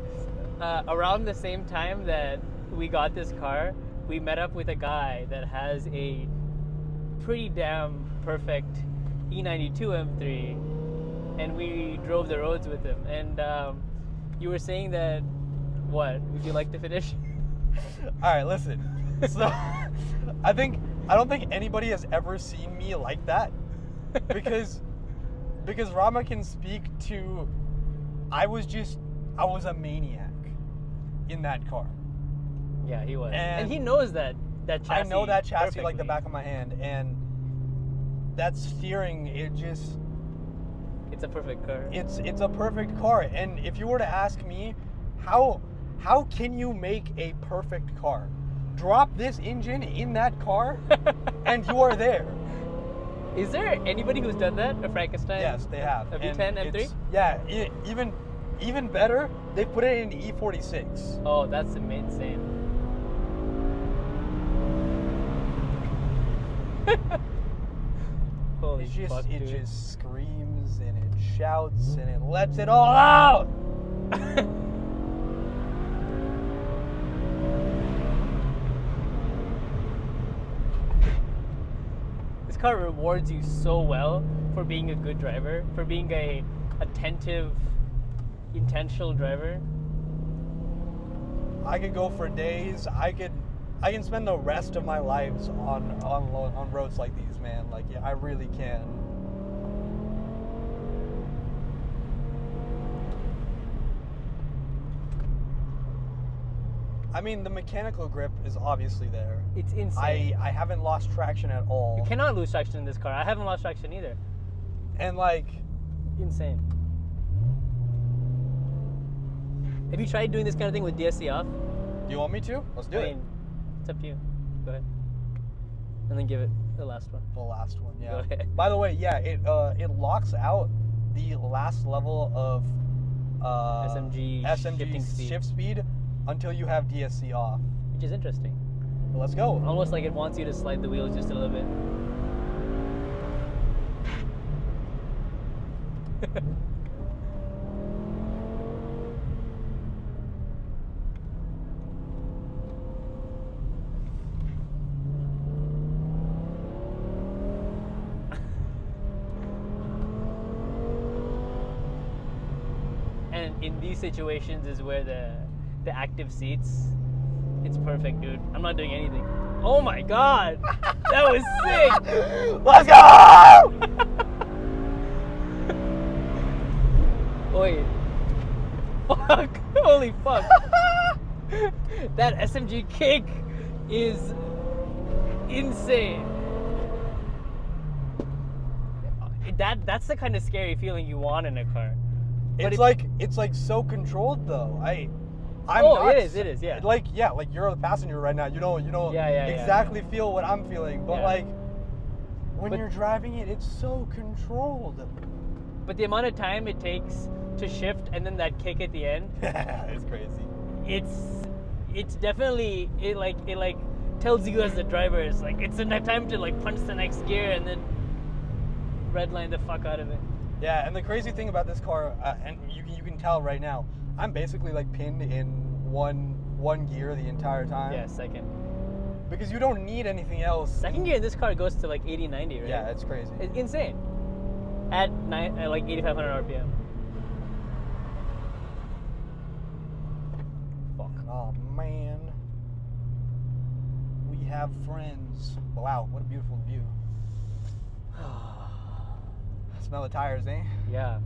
around the same time that we got this car, we met up with a guy that has a pretty damn perfect E92 M3, and we drove the roads with him. And you were saying that, what? Would you like to finish? All right, listen. So I don't think anybody has ever seen me like that, because Rama can speak to. I was a maniac in that car. Yeah, he was, and And- he knows that that chassis. I know that chassis like the perfectly. back of my hand, and that steering, it just, It's a perfect car. it's a perfect car. And if you were to ask me, how can you make a perfect car? Drop this engine in that car, and you are there. Is there anybody who's done that? A Frankenstein? Yes, they have. A And V10 M3? it's- Yeah, even better, they put it in E46. Oh, that's insane. Holy fuck, It dude. just screams and it shouts and it lets it all out. This car rewards you so well for being a good driver, for being a attentive, intentional driver. I could go for days. I can spend the rest of my lives on roads like these, man. Like, yeah, I really can. I mean, the mechanical grip is obviously there. It's insane. I haven't lost traction at all. You cannot lose traction in this car. I haven't lost traction either. And like, Insane. Have you tried doing this kind of thing with DSC off? do you want me to? Let's do I it. mean, it's up to you. Go ahead. And then give it the last one. The last one, yeah. Go ahead. By the way, yeah, it locks out the last level of SMG shifting speed. shift speed until you have DSC off. Which is interesting. Let's go. Almost like it wants you to slide the wheels just a little bit. And in these situations is where the active seats, it's perfect, dude. I'm not doing anything. Oh my god! That was sick! Let's go! Wait. Fuck! Holy fuck! That SMG kick is insane. That's the kind of scary feeling you want in a car. But It's like so controlled though. I'm Oh, not, it is, yeah. Like you're the passenger right now. You don't Yeah, exactly feel what I'm feeling. But Yeah. like when But- you're driving it, it's so controlled. But the amount of time it takes to shift and then that kick at the end, It's crazy. it's definitely it like tells you as the driver it's like it's the time to like punch the next gear and then redline the fuck out of it. Yeah, and the crazy thing about this car, and you can tell right now, I'm basically like pinned in one gear the entire time. Yeah, second. Because you don't need anything else. Second gear in this car goes to like 80, 90, right? Yeah, it's crazy. It's insane. At like 8,500 RPM. Fuck. Oh man. We have friends. Wow, what a beautiful view. Smell the tires, eh? Yeah.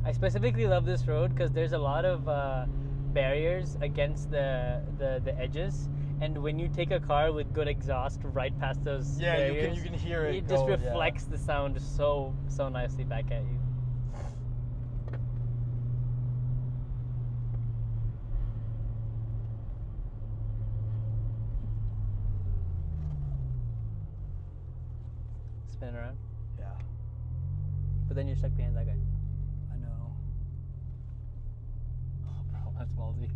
I specifically love this road because there's a lot of barriers against the edges, and when you take a car with good exhaust right past those Yeah, barriers, you can hear it. it just go, yeah. reflects the sound so nicely back at you. Spin around, Yeah, but then you're stuck behind that guy. I know. Oh, bro, that's ballsy.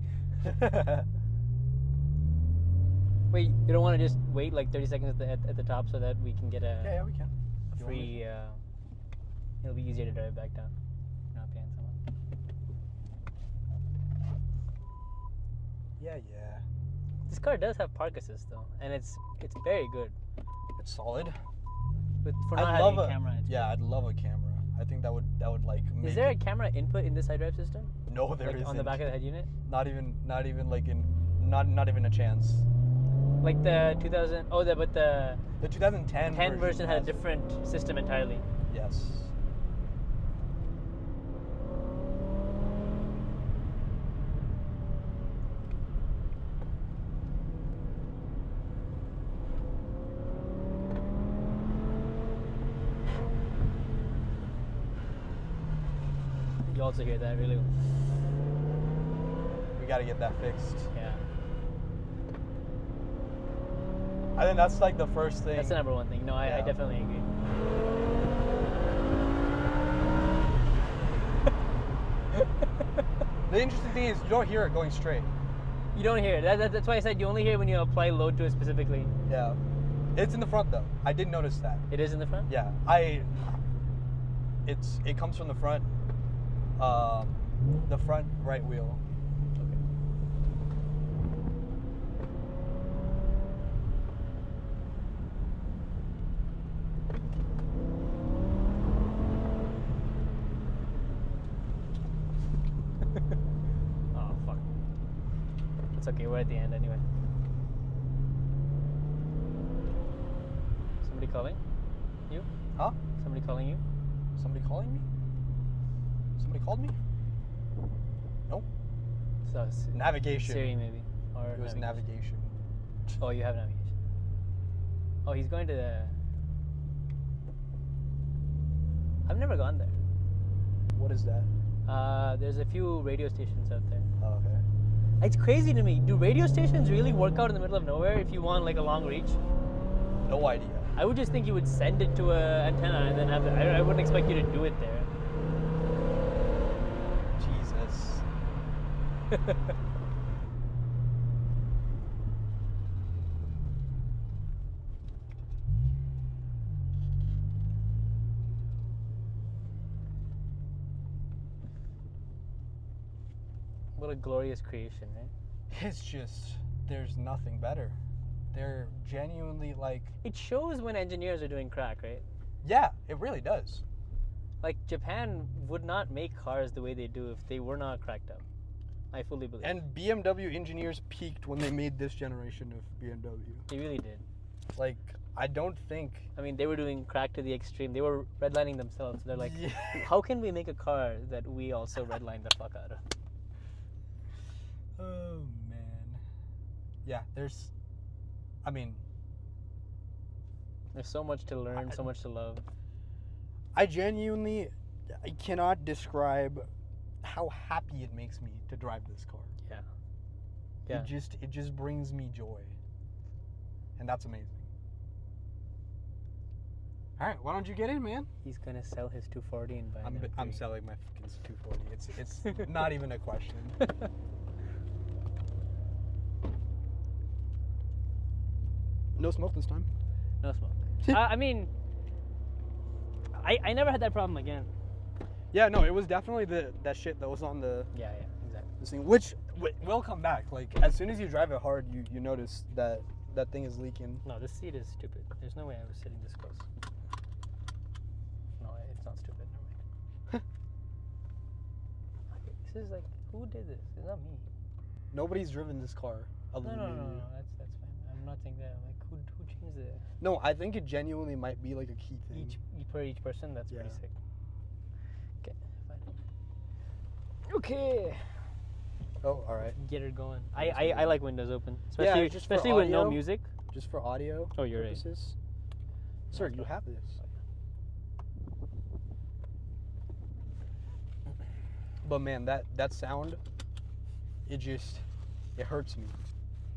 Wait, you don't want to just wait like 30 seconds at the top so that we can get Yeah, we can. a You want me free. It'll be easier to drive back down. Not behind someone. Yeah. This car does have park assist though, and it's very good. It's solid. For not having a camera. It's Yeah, I'd love a camera. I think that would like make Is there a it- camera input in this iDrive system? No, there Like isn't. on the back of the head unit? Not even like in not even a chance. Like the 2000. Oh, but the The 2010 10 version had a has it. different system entirely. Yes. also hear that really well. We got to get that fixed. Yeah. I think that's like the first thing. That's the number one thing. No, I definitely agree. The interesting thing is you don't hear it going straight. You don't hear it. That's why I said you only hear it when you apply load to it specifically. Yeah. It's in the front though. I did notice that. It is in the front? Yeah. It comes from the front right wheel. Okay. Oh, fuck. It's okay, we're at the end anyway. Somebody calling? You? Huh? Somebody calling you? Somebody calling me? Somebody called me? Nope. So, Navigation. Siri maybe. Or It was navigation. Oh, you have navigation. Oh, he's going to the... I've never gone there. What is that? There's a few radio stations out there. Oh, okay. It's crazy to me. Do radio stations really work out in the middle of nowhere if you want like a long reach? No idea. I would just think you would send it to a antenna and then have the, I wouldn't expect you to do it there. Jesus. What a glorious creation, right? It's just, there's nothing better. They're genuinely like... It shows when engineers are doing crack, right? Yeah, it really does. Like Japan would not make cars the way they do if they were not cracked up. I fully believe. And BMW engineers peaked when they made this generation of BMW. They really did. Like, I don't think... I mean, they were doing crack to the extreme. They were redlining themselves. They're like, Yeah. how can we make a car that we also redline the fuck out of? Oh, man. Yeah, there's... I mean... There's so much to learn, so much to love. I cannot describe how happy it makes me to drive this car. Yeah. Yeah. It just brings me joy. And that's amazing. All right, why don't you get in, man? He's gonna sell his 240 and buy an I'm M3. selling my fucking 240. It's not even a question. No smoke this time. No smoke. I mean, I never had that problem again. Yeah, no, it was definitely that shit that was on the Yeah, exactly. this thing, which will come back. Like as soon as you drive it hard, you notice that thing is leaking. No, this seat is stupid. There's no way I was sitting this close. No, it's not stupid. Never mind. Okay, this is like, who did this? It's not me. Nobody's driven this car other No, than me. that's fine. I'm not saying that. I'm like, who changed it? No, I think it genuinely might be like a key thing. Each person. That's pretty Yeah. sick. Okay, fine. Okay. Oh, all right. Get it going. I like windows open, especially just for especially with no audio. music. Just for audio Oh, you're right. purposes. Sir, you have this. But man, that sound, it hurts me.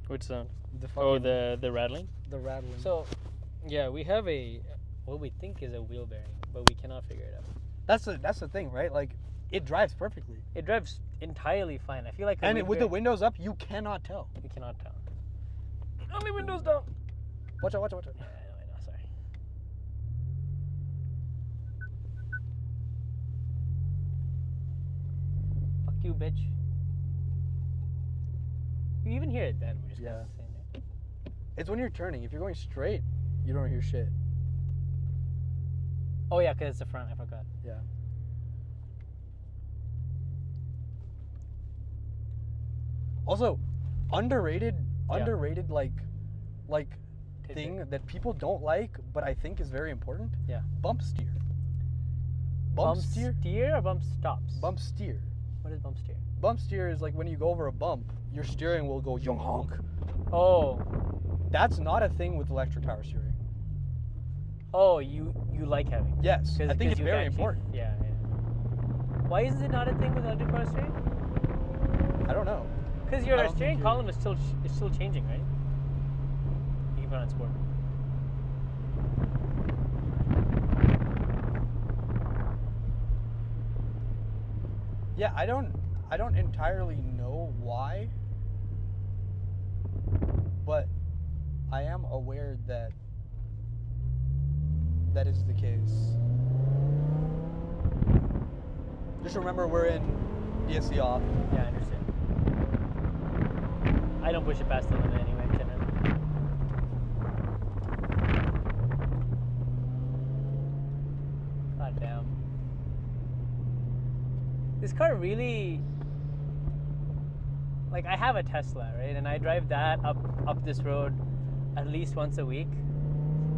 Which sound? The Oh, fucking, the rattling. the rattling. So, yeah, we have what we think is a wheel bearing, but we cannot figure it out. that's the thing, right? Like it drives perfectly. It drives entirely fine. I feel like With the windows up, you cannot tell. we cannot tell. Only windows down. Watch out. Yeah, I know. Sorry. Fuck you, bitch. You even hear it then. We're just kind Yeah. of saying it. It's when you're turning. If you're going straight, you don't hear shit. Oh yeah, because it's the front. I forgot. Yeah. Also, underrated like thing that people don't like, but I think is very important. Yeah. Bump steer. Bump steer or bump stops? Bump steer. What is bump steer? Bump steer is like when you go over a bump, your steering will go young honk. Oh. That's not a thing with electric power steering. Oh, you like having. Yes, I think it's you very actually- important. Yeah. Why is it not a thing with electric power steering? I don't know. Because I your don't steering think column is still changing, right? You can put it on sport. Yeah, I don't entirely know why, but I am aware that that is the case. Just remember we're in DSC off. Yeah, I understand. I don't push it past the limit anyway, generally. God damn. This car really, like, I have a Tesla, right? And I drive that up this road at least once a week.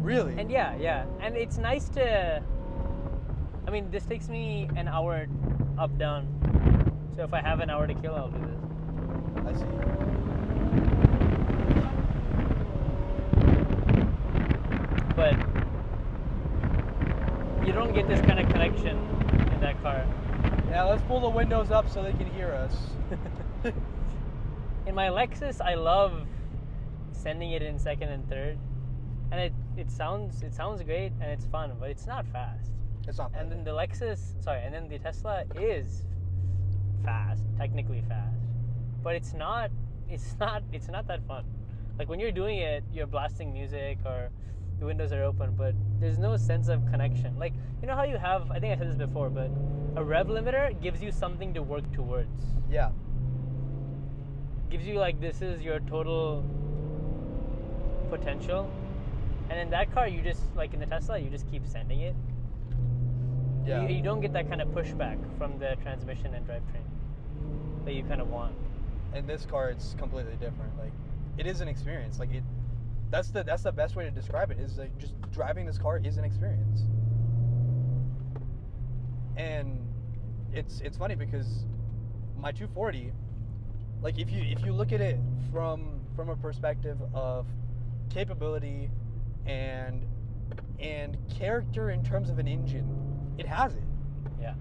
Really? And yeah. And it's nice to, I mean, this takes me an hour up, down. So if I have an hour to kill, I'll do this. I see. But you don't get this kind of connection in that car. Yeah, let's pull the windows up so they can hear us. In my Lexus, I love sending it in second and third, and it sounds great and it's fun, but it's not fast. It's not bad. And then the Tesla is fast, technically fast, but it's not that fun. Like when you're doing it, you're blasting music or the windows are open, but there's no sense of connection. Like, you know how you have, I think I said this before, but a rev limiter gives you something to work towards. Yeah. Gives you like, this is your total potential. And in that car, you just, like in the Tesla, you just keep sending it. Yeah. You don't get that kind of pushback from the transmission and drivetrain that you kind of want. In this car, it's completely different. Like, it is an experience. Like it. That's the best way to describe it. Is like just driving this car is an experience. And it's funny because my 240, like if you look at it from a perspective of capability and character in terms of an engine, it has it. Yeah.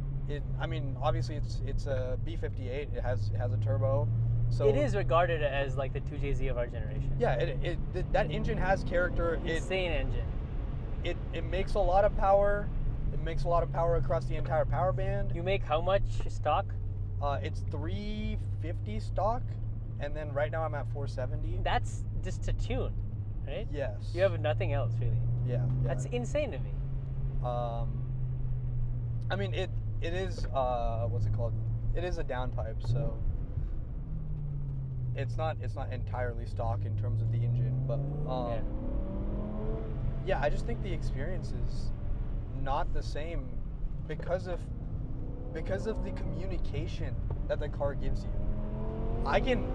I mean, obviously it's a B58. It has a turbo. So it is regarded as like the 2JZ of our generation. Yeah, that engine has character. Insane engine. It makes a lot of power. It makes a lot of power across the entire power band. You make how much stock? It's 350 stock, and then right now I'm at 470. That's just to tune, right? Yes. You have nothing else really. Yeah. That's insane to me. I mean it is what's it called? It is a downpipe, so it's not entirely stock in terms of the engine, but yeah, I just think the experience is not the same because of the communication that the car gives you. I can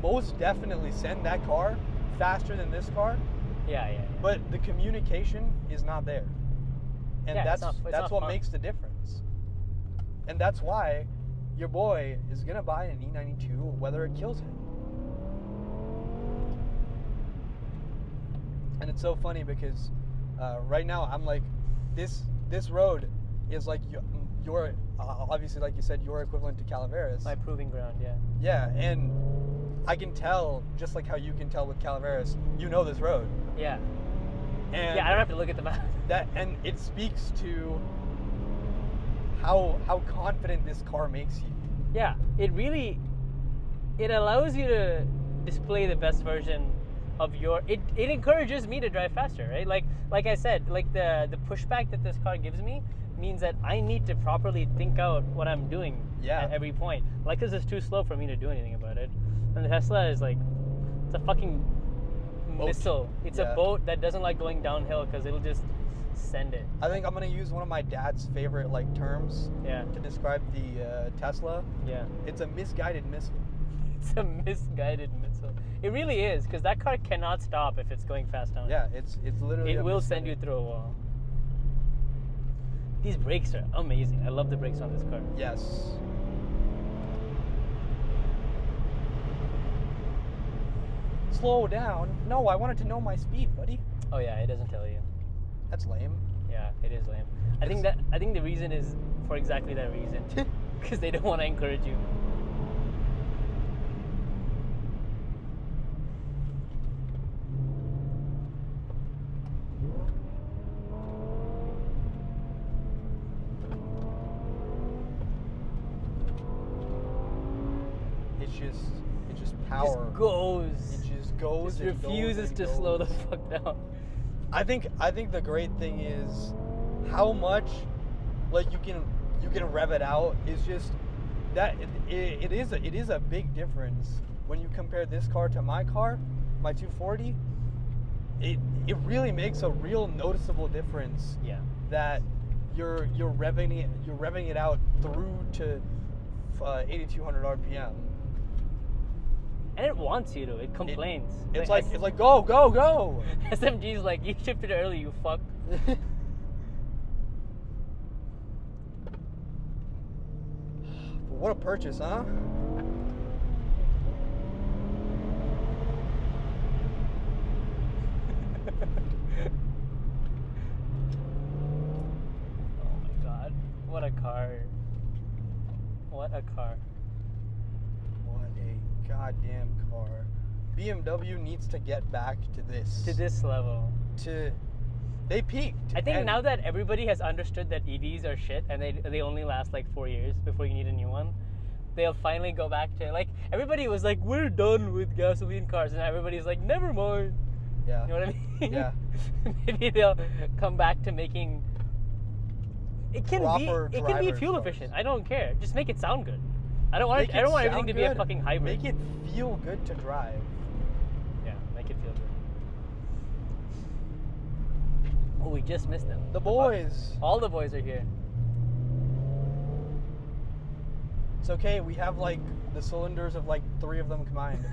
most definitely send that car faster than this car. Yeah. But the communication is not there. And Yeah, that's it's not what fun. makes the difference. And that's why your boy is going to buy an E92 whether it kills him. And it's so funny because right now I'm like, this road is like your obviously, like you said, your equivalent to Calaveras. My proving ground, yeah. Yeah, and I can tell, just like how you can tell with Calaveras, you know this road. Yeah. And Yeah, I don't have to look at the map. and it speaks to how confident this car makes you. Yeah, it allows you to display the best version of your. It encourages me to drive faster, right? Like I said, like the pushback that this car gives me means that I need to properly think out what I'm doing at every point. Like, this is too slow for me to do anything about it. And the Tesla is like, it's a fucking missile. It's a boat that doesn't like going downhill because it'll just send it. I think I'm gonna use one of my dad's favorite terms to describe the Tesla. Yeah. It's a misguided missile. It's a misguided missile. It really is, because that car cannot stop if it's going fast down. Yeah, it's literally. It will send you through a wall. These brakes are amazing. I love the brakes on this car. Yes. Slow down. No, I wanted to know my speed, buddy. Oh yeah, it doesn't tell you. That's lame. Yeah, it is lame. I think the reason is for exactly that reason. Because they don't want to encourage you. It's just power. Just goes. It just goes. Just and refuses goes to and slow the goes. fuck down. I think the great thing is how much like you can rev it out is just that it is a big difference when you compare this car to my car, my 240. It really makes a real noticeable difference. Yeah. That you're revving it out through to 8,200 RPM. And it wants you to. It complains. It's like go go go. SMG's like, you shifted early, you fuck. What a purchase, huh? Oh my god. What a car. What a car. What a goddamn car. BMW needs to get back to this. To this level. They peaked. I think and now that everybody has understood that EVs are shit and they only last like 4 years before you need a new one, they'll finally go back to, like, everybody was like, we're done with gasoline cars, and everybody's like, never mind. Yeah. You know what I mean? Yeah. Maybe they'll come back to making it can Proper be driver's fuel cars. efficient. I don't care. Just make it sound good. I don't want Make I don't it want sound everything to be a good. fucking hybrid. Make it feel good to drive. Yeah, make it feel good. Oh, we just missed them. The boys. All the boys are here. It's okay. We have like the cylinders of like 3 of them combined.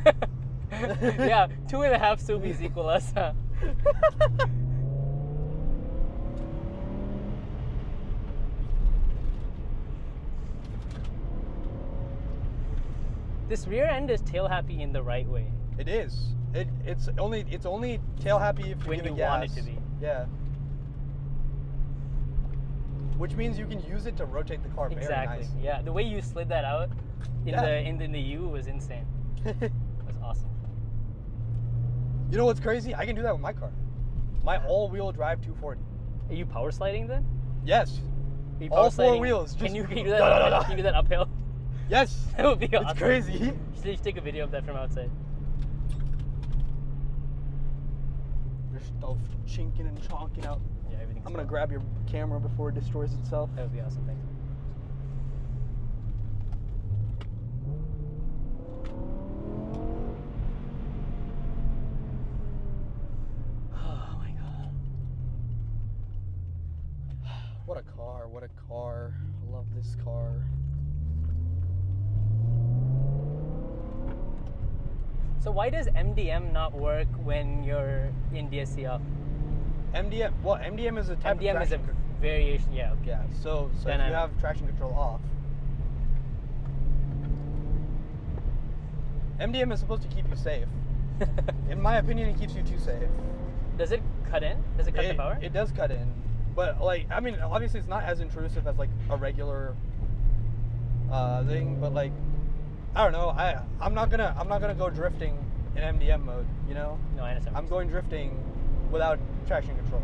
Yeah, 2.5 Subis equal us. Huh? This rear end is tail happy in the right way. It is. It's only tail happy if you When give it you gas. want it to be. Yeah. Which means you can use it to rotate the car very Exactly. nicely. Yeah, the way you slid that out in Yeah. the U was insane. It was awesome. You know what's crazy? I can do that with my car. My all-wheel drive 240. Are you power sliding then? Yes. Are you All power 4 sliding? wheels. Can Just you do that? da, da, da, da. Can you do that uphill? Yes. That would be awesome. It's crazy. You should take a video of that from outside. There's stuff chinking and chonking out. Yeah, everything's I'm gonna fine. grab your camera before it destroys itself. That would be awesome. Thanks. Oh my god. What a car, what a car. I love this car. So why does MDM not work when you're in DSC off? MDM is a type of MDM is a traction variation. Yeah. Okay. Yeah, so if you Dynamic. have traction control off. MDM is supposed to keep you safe. In my opinion, it keeps you too safe. Does it cut in? Does it cut the power? It does cut in. But like, I mean, obviously it's not as intrusive as like a regular thing, but like, I don't know. I'm not gonna go drifting in MDM mode, you know? No, I understand. I'm going drifting without traction control.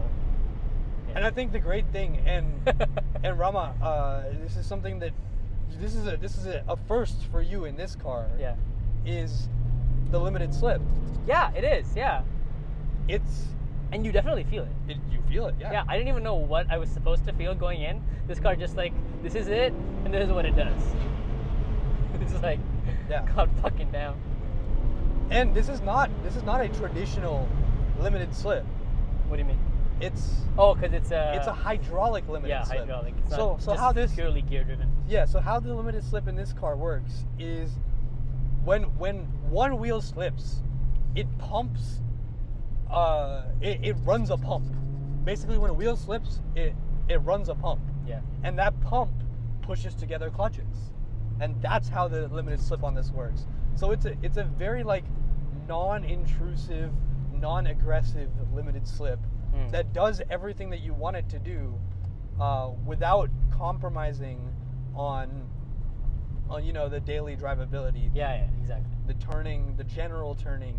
Yeah. And I think the great thing, and Rama, this is something that this is a first for you in this car. Yeah. Is the limited slip. Yeah, it is. Yeah. It's And you definitely feel it. you feel it, yeah. Yeah, I didn't even know what I was supposed to feel going in. This car just like, this is it, and this is what it does. It's like, Yeah. God fucking damn. And this is not a traditional limited slip. What do you mean? It's Oh, because it's a hydraulic limited yeah, slip. hydraulic. It's So not so just how this purely gear driven. Yeah, so how the limited slip in this car works is when one wheel slips, it pumps it runs a pump. Basically when a wheel slips, it runs a pump. Yeah. And that pump pushes together clutches. And that's how the limited slip on this works. So it's a very like non-intrusive, non-aggressive limited slip that does everything that you want it to do, without compromising on the daily drivability. Yeah, exactly. The general turning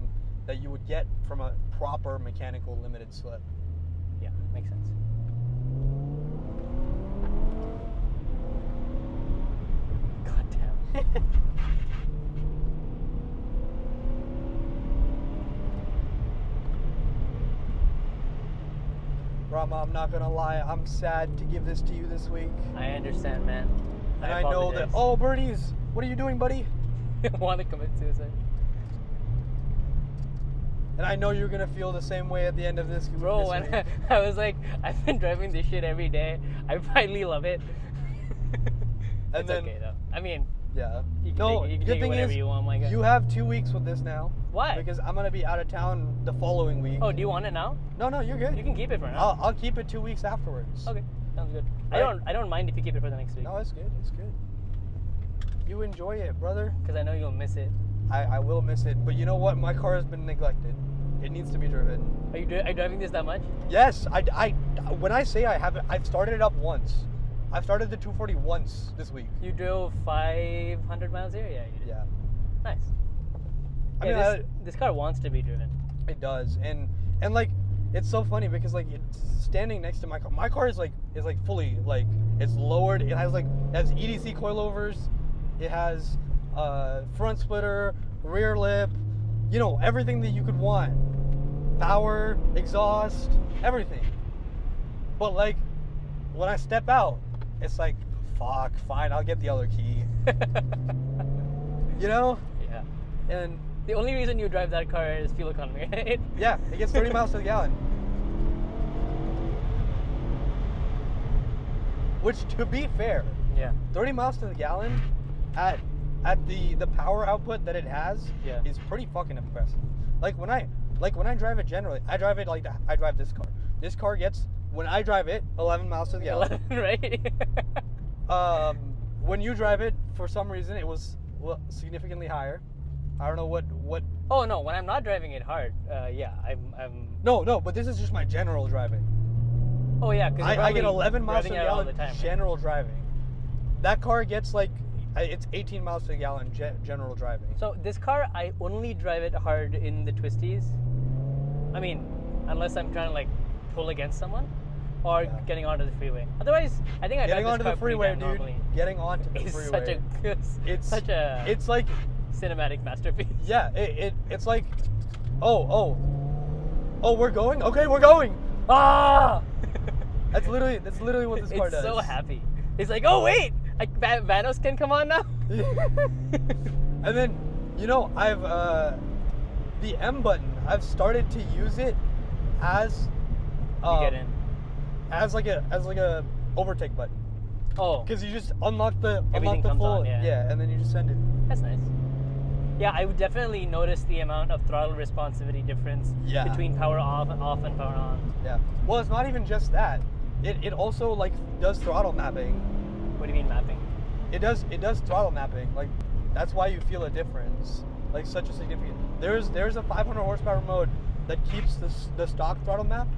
that you would get from a proper mechanical limited slip. Yeah, makes sense. God damn. Rama, I'm not gonna lie, I'm sad to give this to you this week. I understand, man. And I know that. Oh, Birdies, what are you doing, buddy? I want to commit suicide. And I know you're gonna feel the same way at the end of this. Bro, when I was like, I've been driving this shit every day. I finally love it. And it's then, okay though. I mean, yeah. you can No, take, you can good take it thing whatever is you want, my guy. you have 2 weeks with this now. Why? Because I'm gonna be out of town the following week. Oh, do you want it now? No, you're good. You can keep it for now. I'll keep it 2 weeks afterwards. Okay, sounds good. Right. I don't mind if you keep it for the next week. No, it's good. It's good. You enjoy it, brother. Because I know you'll miss it. I will miss it, but you know what? My car has been neglected. It needs to be driven. Are you driving this that much? Yes, when I say I haven't, I've started it up once. I've started the 240 once this week. You drove 500 miles here? Yeah, you did. Yeah. Nice. I Yeah, mean, this car wants to be driven. it does, and like, it's so funny because like it's standing next to my car. My car is fully like it's lowered. It has EDC coilovers. It has front splitter, rear lip, everything that you could want. Power, exhaust, everything. But like when I step out, it's like, fuck, fine, I'll get the other key. Yeah. And The only reason you drive that car is fuel economy, right? yeah, it gets 30 miles to the gallon. Which, to be fair, Yeah. 30 miles to the gallon at the power output that it has Yeah. is pretty fucking impressive. Like when I drive it generally, I drive it like I drive this car. This car gets, when I drive it, 11 miles to the gallon. 11, right? When you drive it, for some reason, it was significantly higher. I don't know what. Oh no, when I'm not driving it hard, yeah, I'm. No, but this is just my general driving. Oh yeah, because I get 11 miles to the all gallon the time, right? general driving. That car gets it's 18 miles to the gallon general driving. So this car, I only drive it hard in the twisties. I mean, unless I'm trying to like pull against someone, or Yeah. getting onto the freeway. Otherwise, I think I Getting drive onto this the car pretty freeway, damn dude. normally. Getting onto the It's freeway. such a It's like, cinematic masterpiece. yeah, it's like, oh, we're going? Okay, we're going. Ah! That's literally what this car It's does. so happy. It's like, oh wait, Vanos can come on now. And then, I've the M button. I've started to use it as You get in. as like a overtake button. Oh, Because you just unlock the Everything comes full, on, yeah. and then you just send it. that's nice. Yeah, I would definitely notice the amount of throttle responsivity difference Yeah. between power off and power on. Yeah. Well, it's not even just that. It also does throttle mapping. What do you mean mapping? It does throttle mapping. Like that's why you feel a difference. Like such a significant. There's a 500 horsepower mode that keeps the stock throttle map.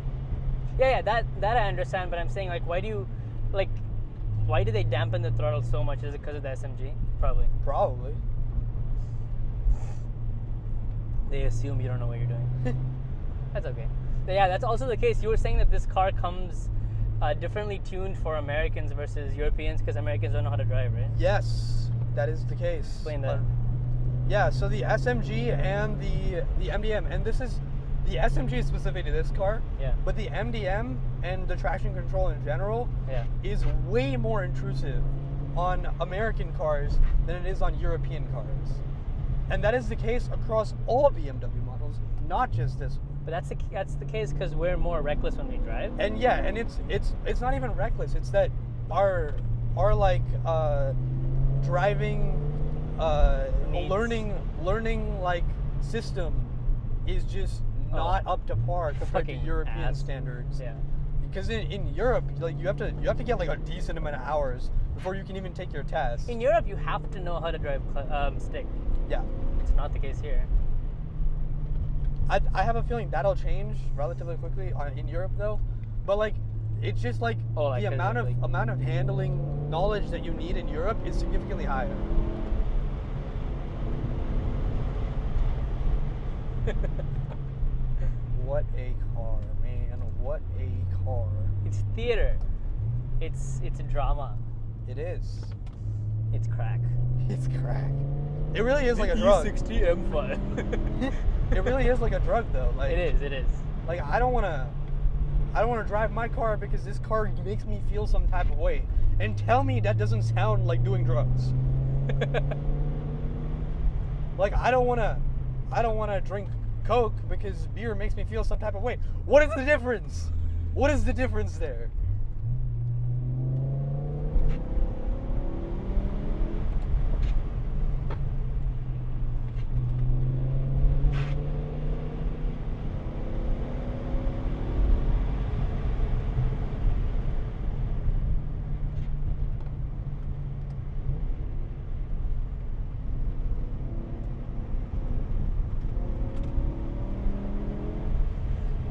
Yeah, that I understand, but I'm saying like, why do they dampen the throttle so much? Is it because of the SMG? Probably. Probably. They assume you don't know what you're doing. That's okay. Yeah, that's also the case. You were saying that this car comes differently tuned for Americans versus Europeans because Americans don't know how to drive, right? Yes, that is the case. Explain that. Yeah, so the SMG and the MDM, and this is the SMG is specific to this car. Yeah. But the MDM and the traction control in general Yeah. is way more intrusive on American cars than it is on European cars. And that is the case across all BMW models, not just this one. But that's the case because we're more reckless when we drive. And yeah, and it's not even reckless. It's that our driving Needs. learning like system is just not up to par compared to Fucking European ass. standards. Yeah. Because in Europe, like you have to get like a decent amount of hours before you can even take your test. In Europe, you have to know how to drive stick. Yeah. It's not the case here. I have a feeling that'll change relatively quickly in Europe though. But like it's just like Oh, like, the 'cause amount of, of like- amount of handling knowledge that you need in Europe is significantly higher. What a car, man! What a car! It's theater. It's a drama. It is. It's crack. It's crack. It really is like a drug. E60 M5. It really is like a drug, though. Like It is. Like I don't want to drive my car because this car makes me feel some type of way. And tell me that doesn't sound like doing drugs. Like I don't want to drink Coke because beer makes me feel some type of way. What is the difference? What is the difference there?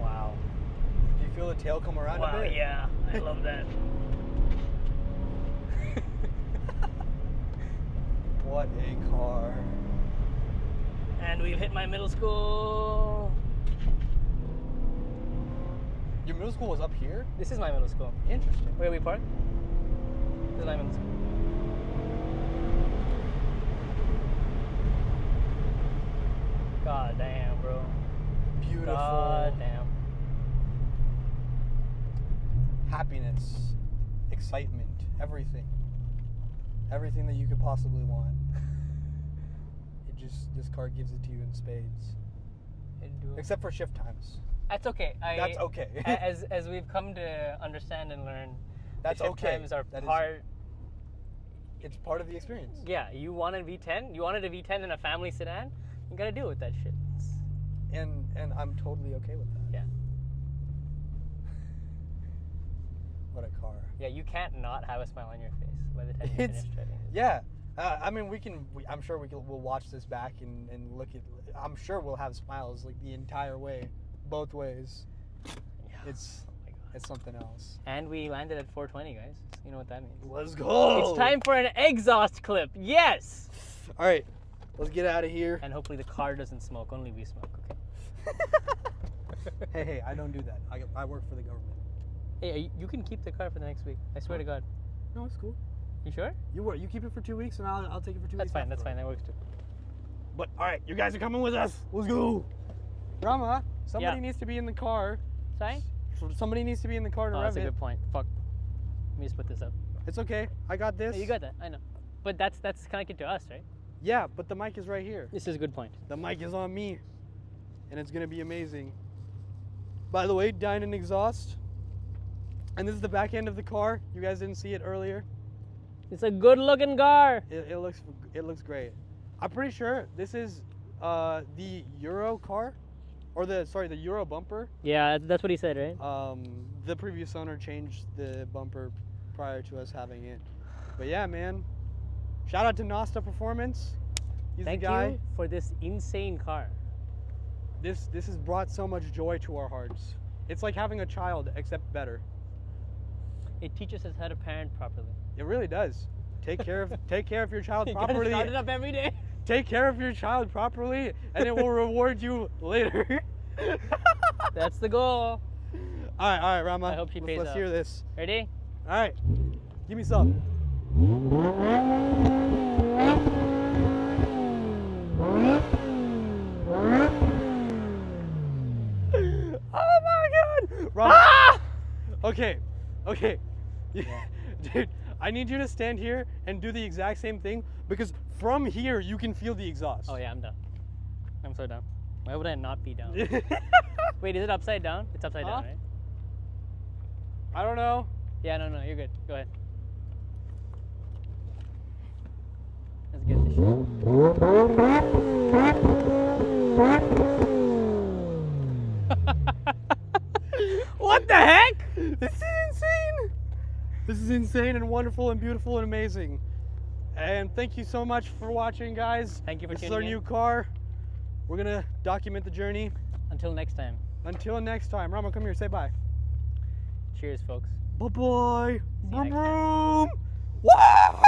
Wow. Do you feel the tail come around a Wow, bit? yeah. I love that. What a car. And we've hit my middle school. Your middle school was up here? This is my middle school. Interesting. Where we park? This is my middle school. God damn, bro. Beautiful. God damn. Happiness, excitement, everything. Everything that you could possibly want. This car gives it to you in spades. Except for shift times. That's okay. That's okay. as we've come to understand and learn, That's the shift okay. times are That is- part. It's part of the experience. Yeah, you wanted V10. You wanted a V10 in a family sedan. You gotta deal with that shit. And I'm totally okay with that. Yeah. What a car. Yeah, you can't not have a smile on your face by the time you It's- finish driving. Yeah. I mean, I'm sure we'll watch this back and look at. I'm sure we'll have smiles like the entire way, both ways. Yeah. It's Oh my God. it's something else. And we landed at 420, guys. You know what that means. Let's go. It's time for an exhaust clip. Yes. All right, let's get out of here. And hopefully the car doesn't smoke. Only we smoke. Okay. Hey, I don't do that. I work for the government. Hey, you can keep the car for the next week. I swear to God. No, it's cool. You sure? You keep it for 2 weeks, and I'll take it for 2 That's weeks. fine. That's after. fine. That works too. But all right, you guys are coming with us. Let's go. Rama, somebody Yeah. needs to be in the car. Sorry? Somebody needs to be in the car to Oh, rev that's a it. good point. Fuck. Let me just put this up. It's okay. I got this. You got that. I know. But that's connected to us, right? Yeah, but the mic is right here. This is a good point. The mic is on me, and it's gonna be amazing. By the way, Dynan exhaust, and this is the back end of the car. You guys didn't see it earlier. It's a good-looking car. It looks great. I'm pretty sure this is the Euro car, or the Euro bumper. Yeah, that's what he said, right? The previous owner changed the bumper prior to us having it. But yeah, man. Shout out to Nasta Performance. He's Thank the guy. you for this insane car. This has brought so much joy to our hearts. It's like having a child, except better. It teaches us how to parent properly. It really does. Take care of your child You gotta properly. start it up every day. Take care of your child properly, and it will reward you later. That's the goal. All right, Rama. I hope she pays Let's off. hear this. Ready? All right, give me some. Oh my God, Rama. Ah! Okay. Dude, I need you to stand here and do the exact same thing because from here you can feel the exhaust. Oh yeah, I'm done. I'm so done. Why would I not be down? Wait, is it upside down? It's upside down, right? I don't know. Yeah, no, you're good. Go ahead. Let's get this shit. What the heck? This is insane. This is insane and wonderful and beautiful and amazing. And thank you so much for watching, guys. Thank you for This is tuning our in. new car. We're gonna document the journey. Until next time. Until next time. Rama, come here, say bye. Cheers, folks. Bye-bye. See you next time. Boom. Wow.